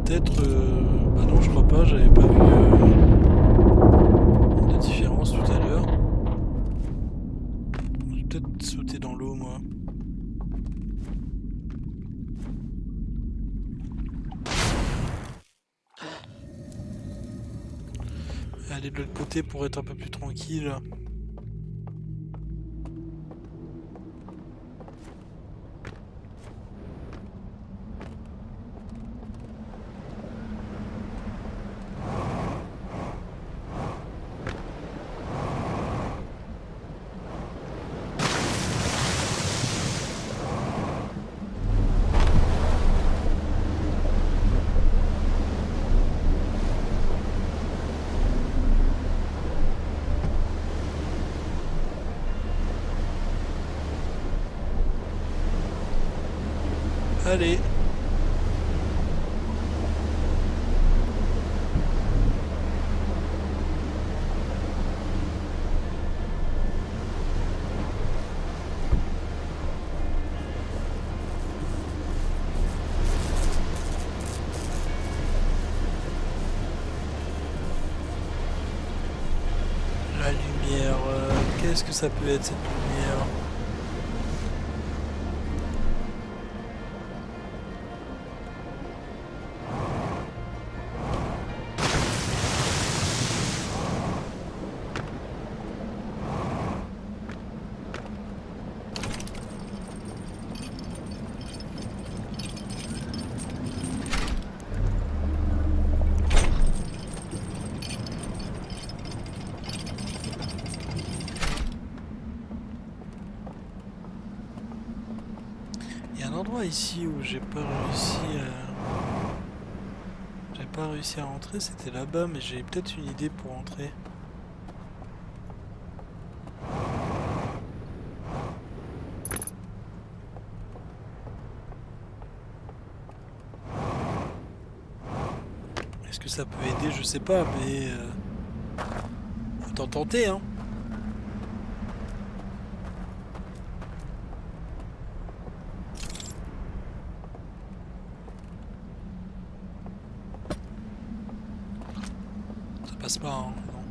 Peut-être... Bah non, je crois pas, j'avais pas vu de différence tout à l'heure. J'ai peut-être sauté dans l'eau, moi. Aller de l'autre côté pour être un peu plus tranquille. Allez. Qu'est-ce que ça peut être cette lumière? Il y a un endroit ici où j'ai pas réussi à rentrer, c'était là-bas, mais j'ai peut-être une idée pour entrer. Est-ce que ça peut aider? Je sais pas, mais autant tenter, hein. Ça passe pas, hein, non.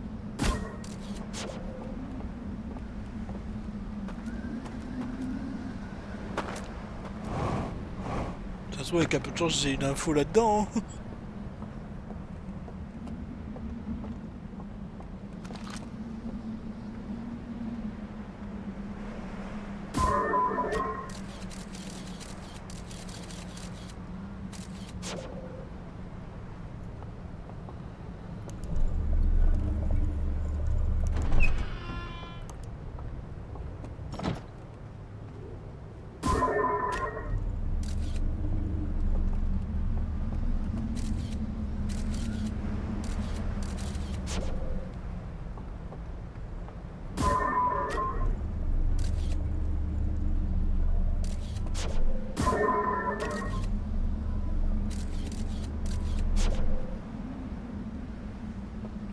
De toute façon, avec un peu de chance, j'ai une info là-dedans, hein.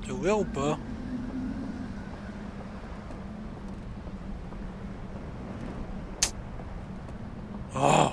C'est ouvert ou pas? Oh!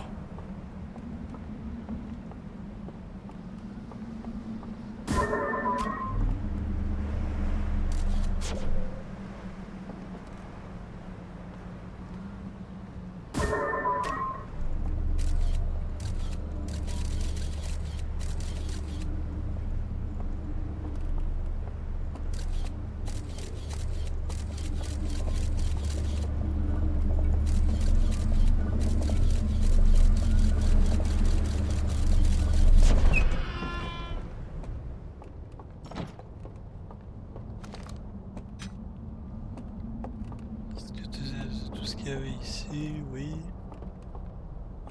C'est tout ce qu'il y avait ici, oui.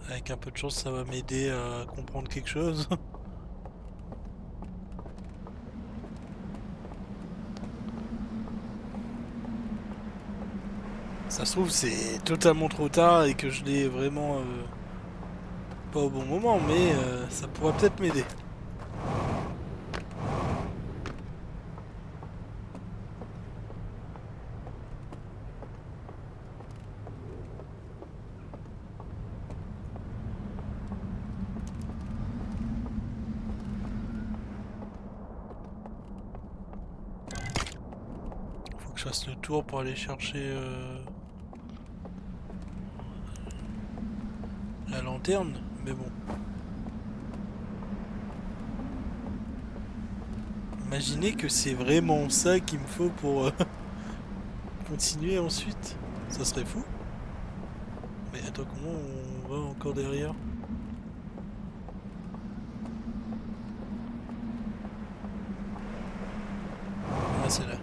Avec un peu de chance, ça va m'aider à comprendre quelque chose. Ça se trouve, c'est totalement trop tard et que je l'ai vraiment pas au bon moment, mais ça pourrait peut-être m'aider. Faut que je fasse le tour pour aller chercher la lanterne, mais bon. Imaginez que c'est vraiment ça qu'il me faut pour continuer ensuite. Ça serait fou. Mais attends, comment on va encore derrière? Ah, c'est là.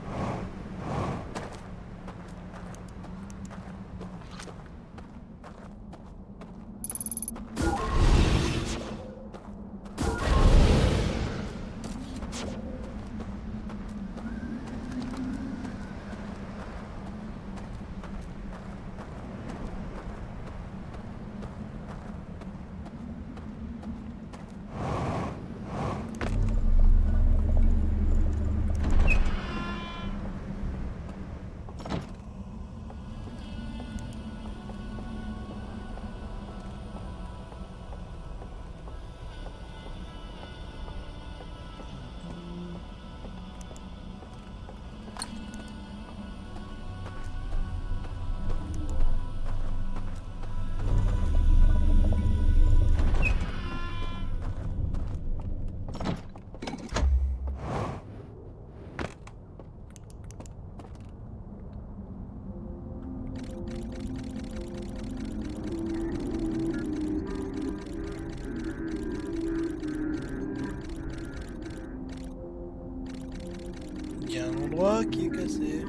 moi qui est cassé.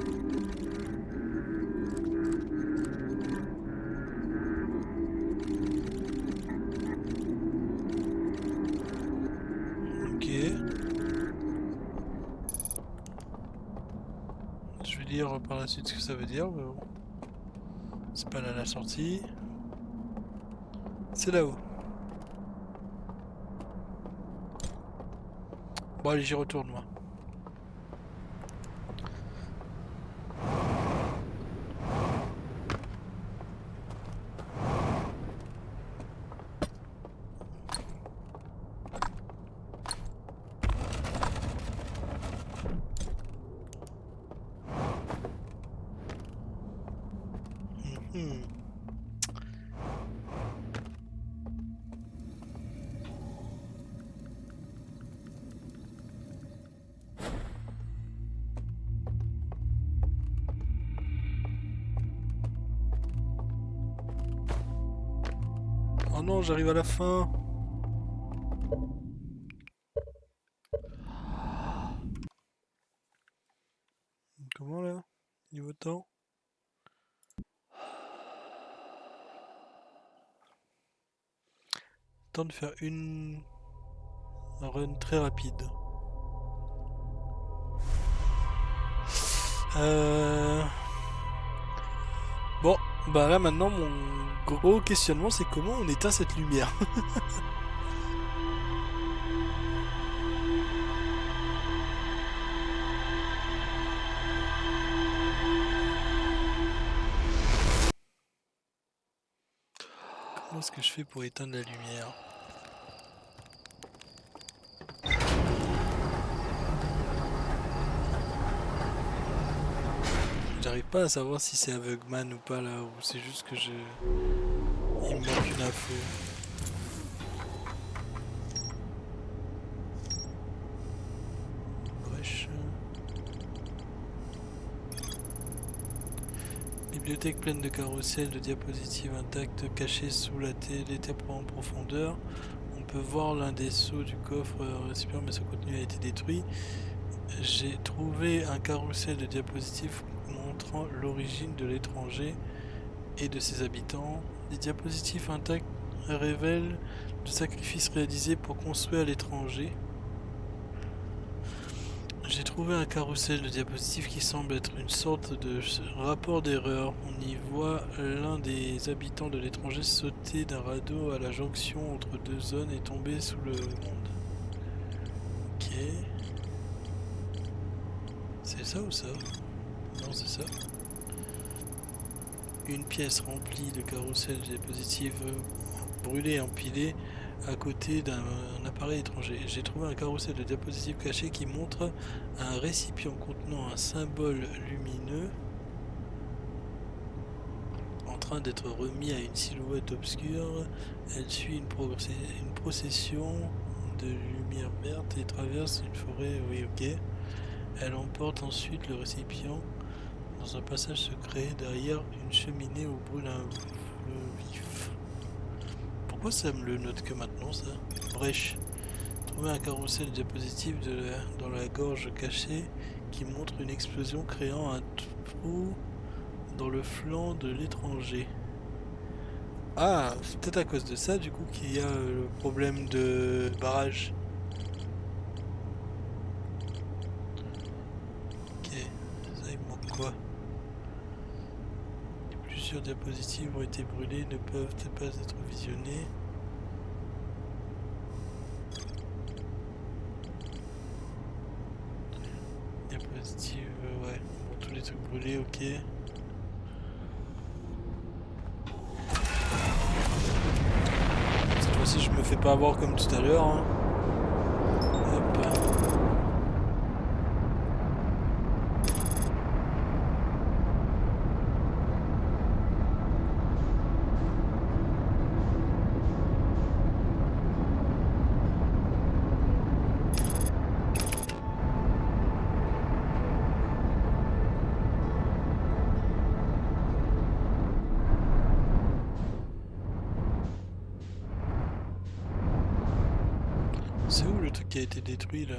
Ok. Je vais lire par la suite ce que ça veut dire, mais bon. C'est pas là la sortie. C'est là-haut. Bon allez, j'y retourne moi. Mhm. Oh non, j'arrive à la fin. Comment là? Niveau temps? Temps de faire une run très rapide. Euh... Bon, bah là maintenant mon gros questionnement c'est comment on éteint cette lumière. Comment est-ce que je fais pour éteindre la lumière? J'arrive pas à savoir si c'est aveugman ou pas là, ou c'est juste que je... Il me manque une info. Brèche. Bibliothèque pleine de carrousels, de diapositives intactes cachées sous la télétapant en profondeur. On peut voir l'un des seaux du coffre récipient, mais son contenu a été détruit. J'ai trouvé un carrousel de diapositives montrant l'origine de l'étranger et de ses habitants. Les diapositives intactes révèlent le sacrifice réalisé pour construire l'étranger. J'ai trouvé un carrousel de diapositives qui semble être une sorte de rapport d'erreur. On y voit l'un des habitants de l'étranger sauter d'un radeau à la jonction entre deux zones et tomber sous le monde. Ok. C'est ça ou ça? Non, c'est ça. Une pièce remplie de carrousels de diapositives brûlées et empilées à côté d'un appareil étranger. J'ai trouvé un carrousel de diapositives caché qui montre un récipient contenant un symbole lumineux en train d'être remis à une silhouette obscure. Elle suit une procession de lumière verte et traverse une forêt. Oui, ok. Elle emporte ensuite le récipient dans un passage secret derrière une cheminée où brûle un feu vif. Pourquoi ça me le note que maintenant ça? Brèche. Trouver un carrousel de diapositives dans la gorge cachée qui montre une explosion créant un trou dans le flanc de l'étranger. Ah, c'est peut-être à cause de ça du coup qu'il y a le problème de barrage. Ok, ça il me manque quoi? Plusieurs diapositives ont été brûlées, ne peuvent pas être visionnées. Diapositives, ouais, bon, tous les trucs brûlés, ok. Cette fois-ci, je me fais pas avoir comme tout à l'heure. Hein. Hop. C'est où le truc qui a été détruit là?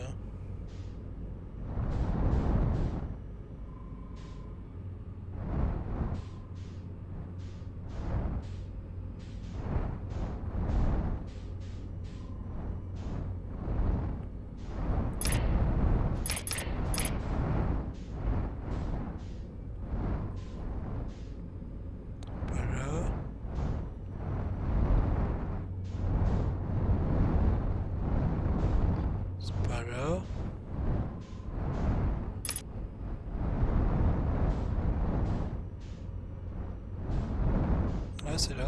c'est là.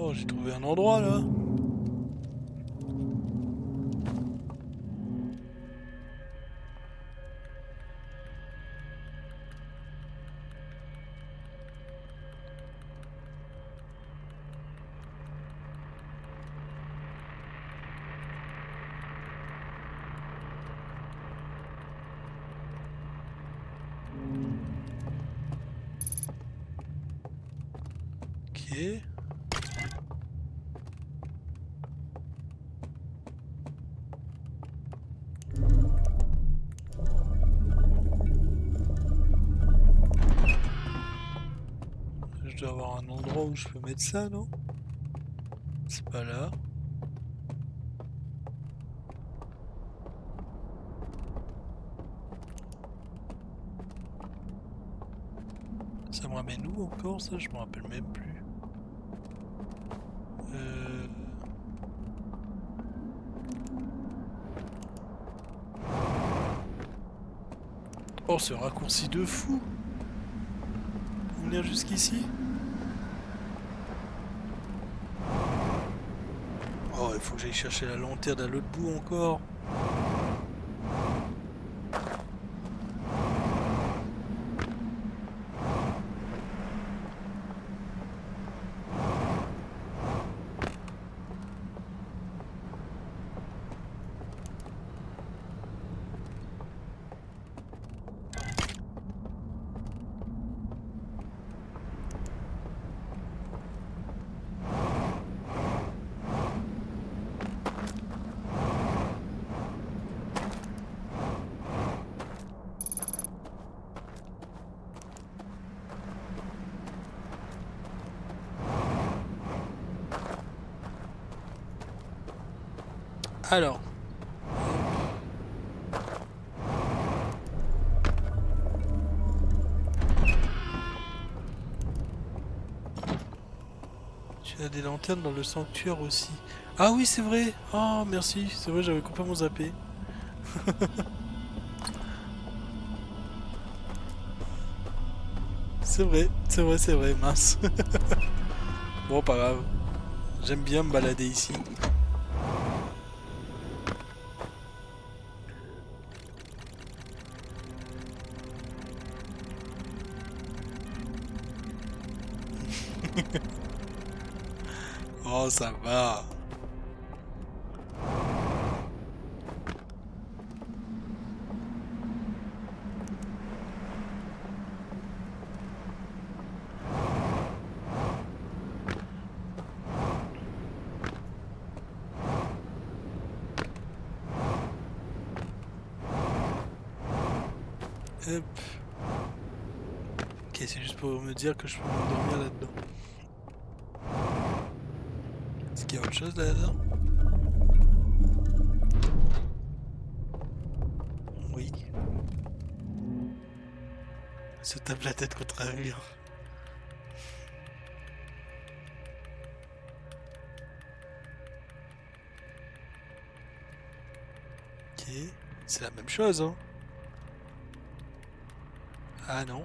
Oh, j'ai trouvé un endroit là. Ok. Je dois avoir un endroit où je peux mettre ça, non? C'est pas là. Ça me ramène où encore ça? Je me rappelle même plus. Oh, ce raccourci de fou! Pour venir jusqu'ici? Oh, il faut que j'aille chercher la lanterne à l'autre bout encore. Alors. Tu as des lanternes dans le sanctuaire aussi. Ah oui, c'est vrai. Oh, merci. C'est vrai, j'avais complètement zappé. C'est vrai, c'est vrai, c'est vrai, mince. Bon, pas grave. J'aime bien me balader ici. Oh, ça va. Hop. Ok, c'est juste pour me dire que je peux m'endormir là-dedans. Est-ce qu'il y a autre chose là-dedans? Oui. Se tape la tête contre un mur. Ok. C'est la même chose, hein? Ah non.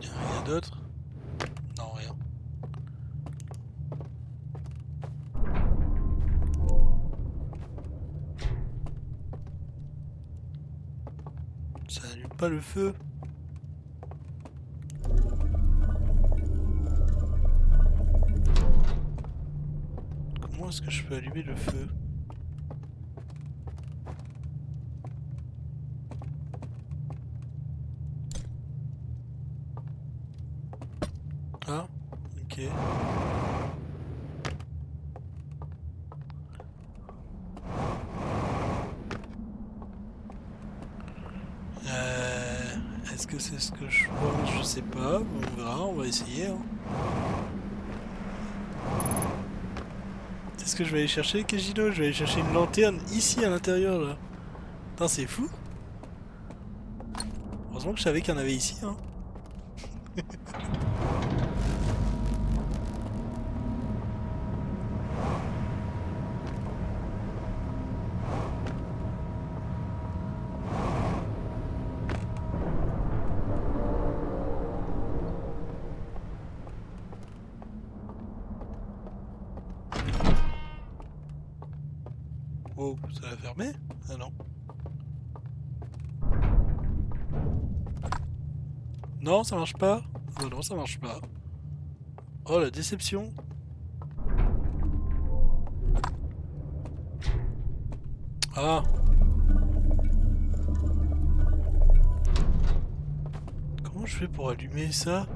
Y a rien d'autre? Non, rien. pas le feu. Comment est-ce que je peux allumer le feu? Ah, ok. Est-ce que c'est ce que je pense? Je sais pas. On verra, on va essayer. Hein. C'est ce que je vais aller chercher, Kejino. Je vais aller chercher une lanterne ici à l'intérieur là. Putain, c'est fou. Heureusement que je savais qu'il y en avait ici. Hein. Oh, ça va fermer? Ah non. Non, ça marche pas. Oh non, ça marche pas. Oh, la déception. Ah. Comment je fais pour allumer ça?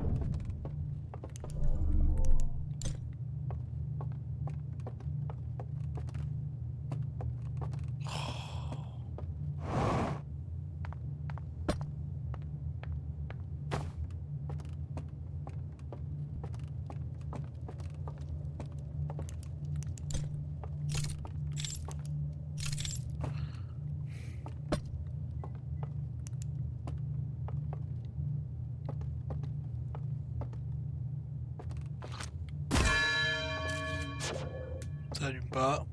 Ça allume pas.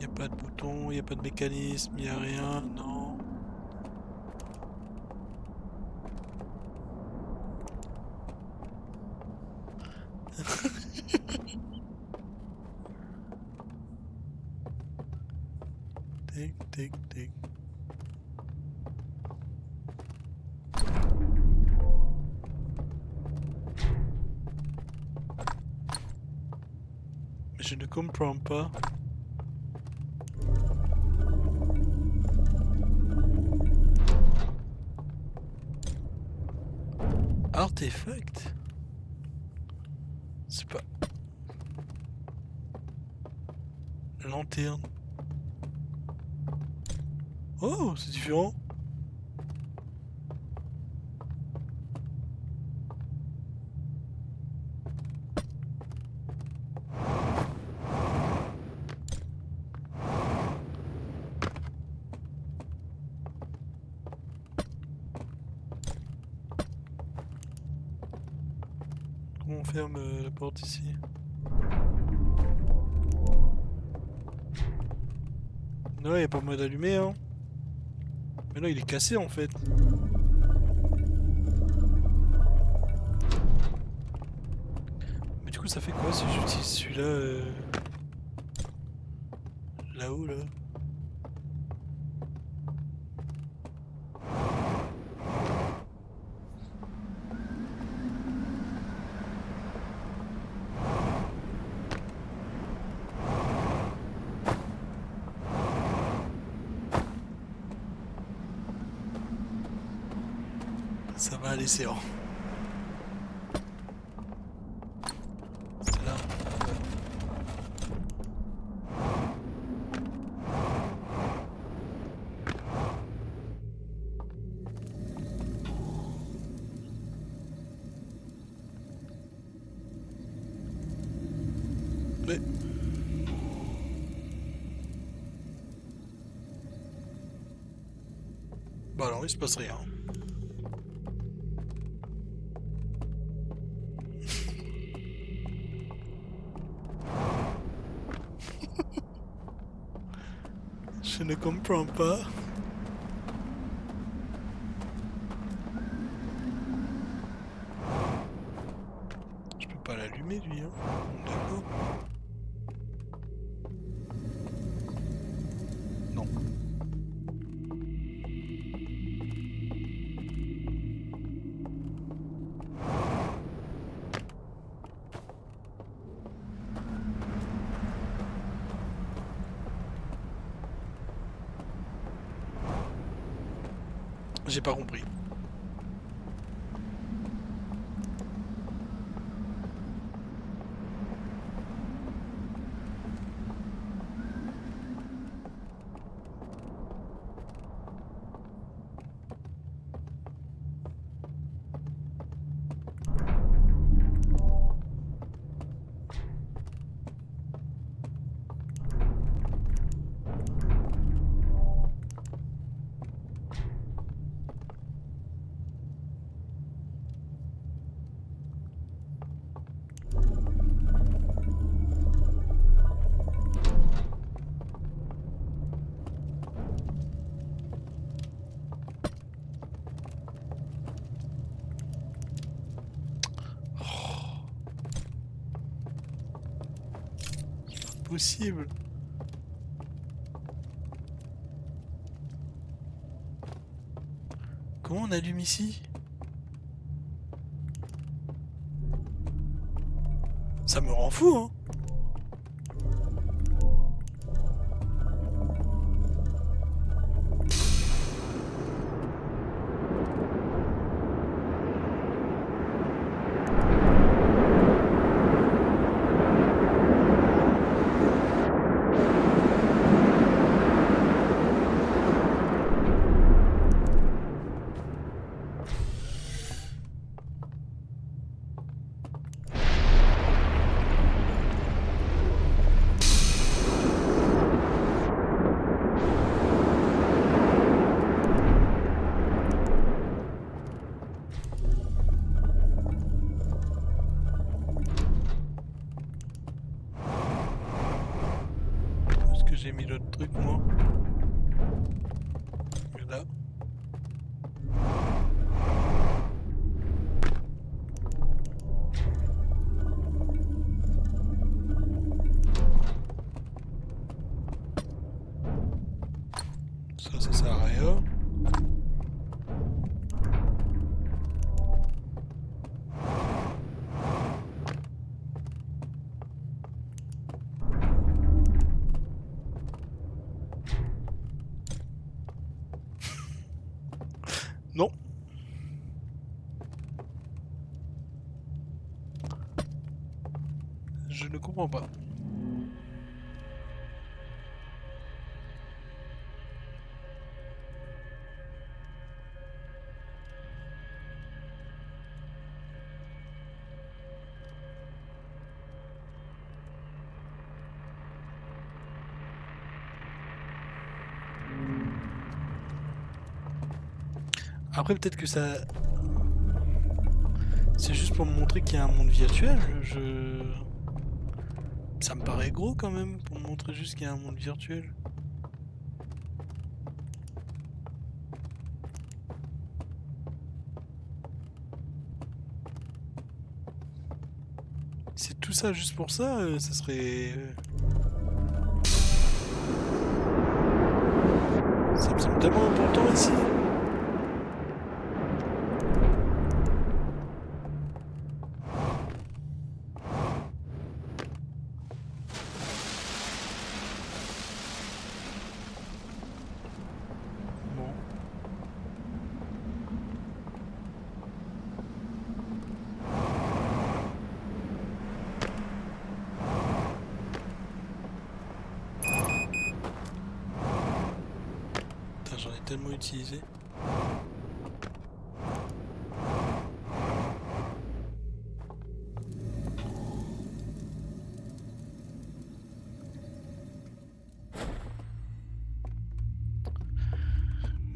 Y a pas de bouton, y a pas de mécanisme, y a rien, non. Tic, tic, tic. Mais je ne comprends pas. Artefact? C'est pas... Lanterne. Oh, c'est différent. Comment on ferme la porte ici? Non, y a pas moyen d'allumer, hein. Mais non, il est cassé en fait. Mais du coup, ça fait quoi si j'utilise celui-là là-haut là? Ça va aller, c'est bon. C'est là. Mais... Bah non, il se passe rien. Je ne comprends pas. Je peux pas l'allumer lui, hein. D'accord. Non. J'ai pas compris. Possible. Comment on allume ici? Ça me rend fou, hein. Est-ce que j'ai mis l'autre truc, moi? Là. Ça sert à rien. Non. Je ne comprends pas. Après, peut-être que ça... C'est juste pour me montrer qu'il y a un monde virtuel. Ça me paraît gros quand même, pour me montrer juste qu'il y a un monde virtuel. C'est tout ça juste pour ça, ça serait... Ça me semble tellement important ici. Bon. Putain, j'en ai tellement utilisé.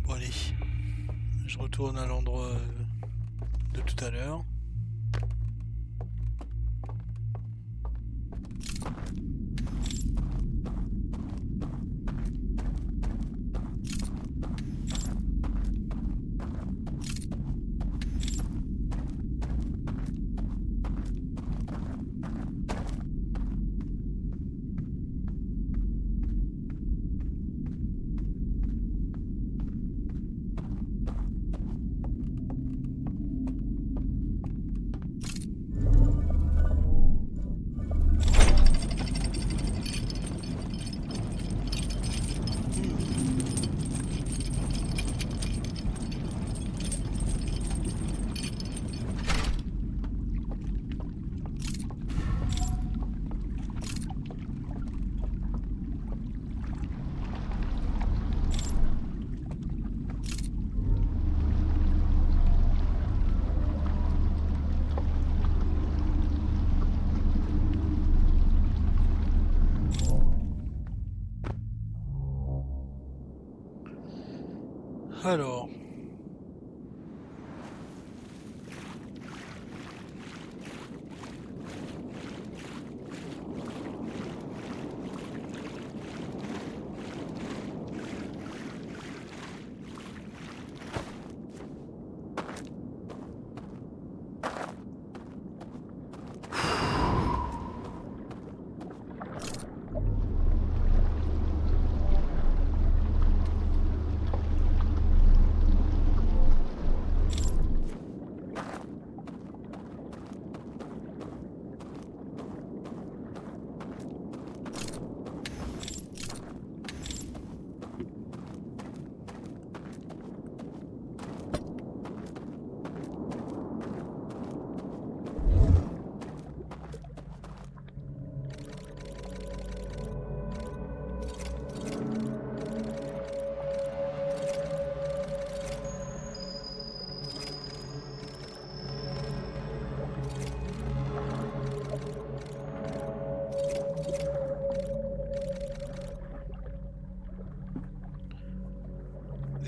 Bon allez, je retourne à l'endroit de tout à l'heure. Alors.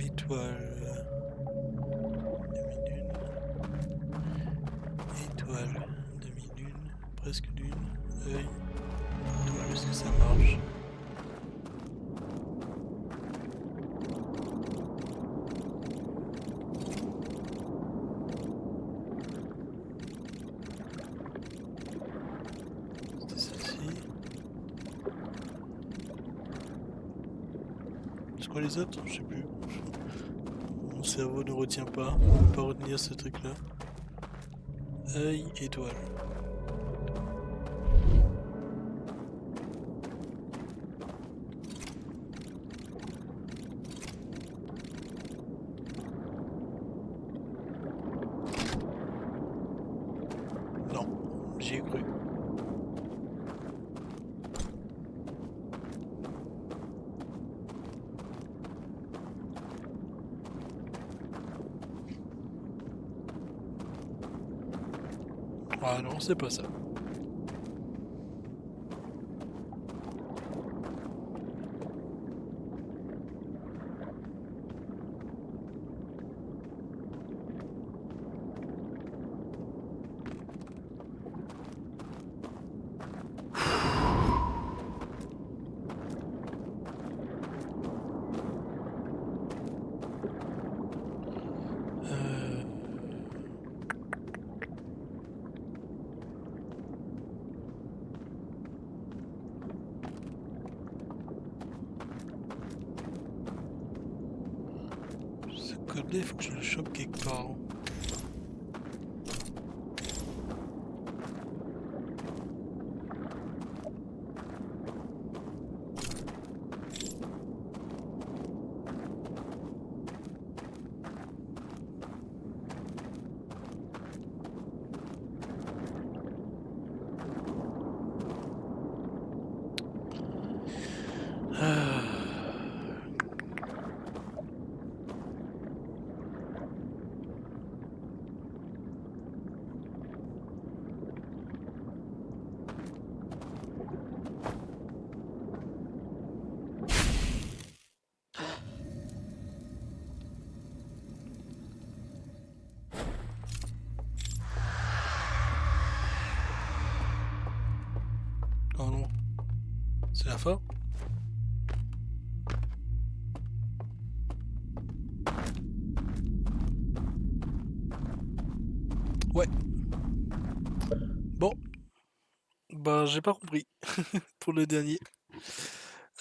Étoile. Demi-lune. Étoile. Demi-lune. Presque lune. Œil. Étoile, est-ce que ça marche? C'était celle-ci. C'est quoi les autres? Je sais plus. Mon cerveau ne retient pas. On peut pas retenir ce truc-là. Œil, étoile. Non, j'y ai cru. Ah non, c'est pas ça. Ce code-là, il faut que je le chope quelque part. Oh non, c'est la fin? Ouais. Bon, bah j'ai pas compris pour le dernier.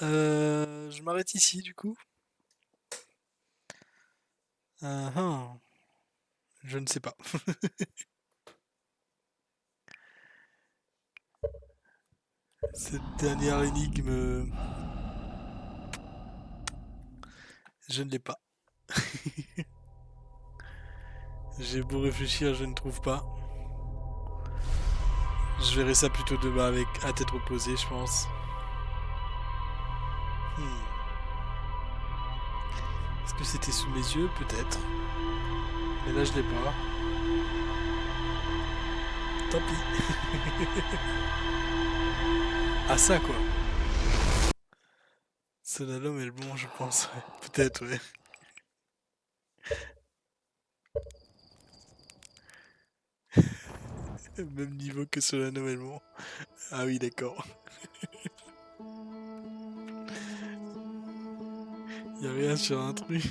Je m'arrête ici du coup. Ah, je ne sais pas. Cette dernière énigme, je ne l'ai pas. J'ai beau réfléchir, je ne trouve pas. Je verrai ça plutôt demain avec à tête reposée, je pense. Hmm. Est-ce que c'était sous mes yeux? Peut-être. Mais là, je l'ai pas. Tant pis. Ah ça quoi. Slalom est le bon, je pense. Ouais. Peut-être, ouais. Même niveau que sur l'anomalement. Ah oui, d'accord. Y a rien sur un truc.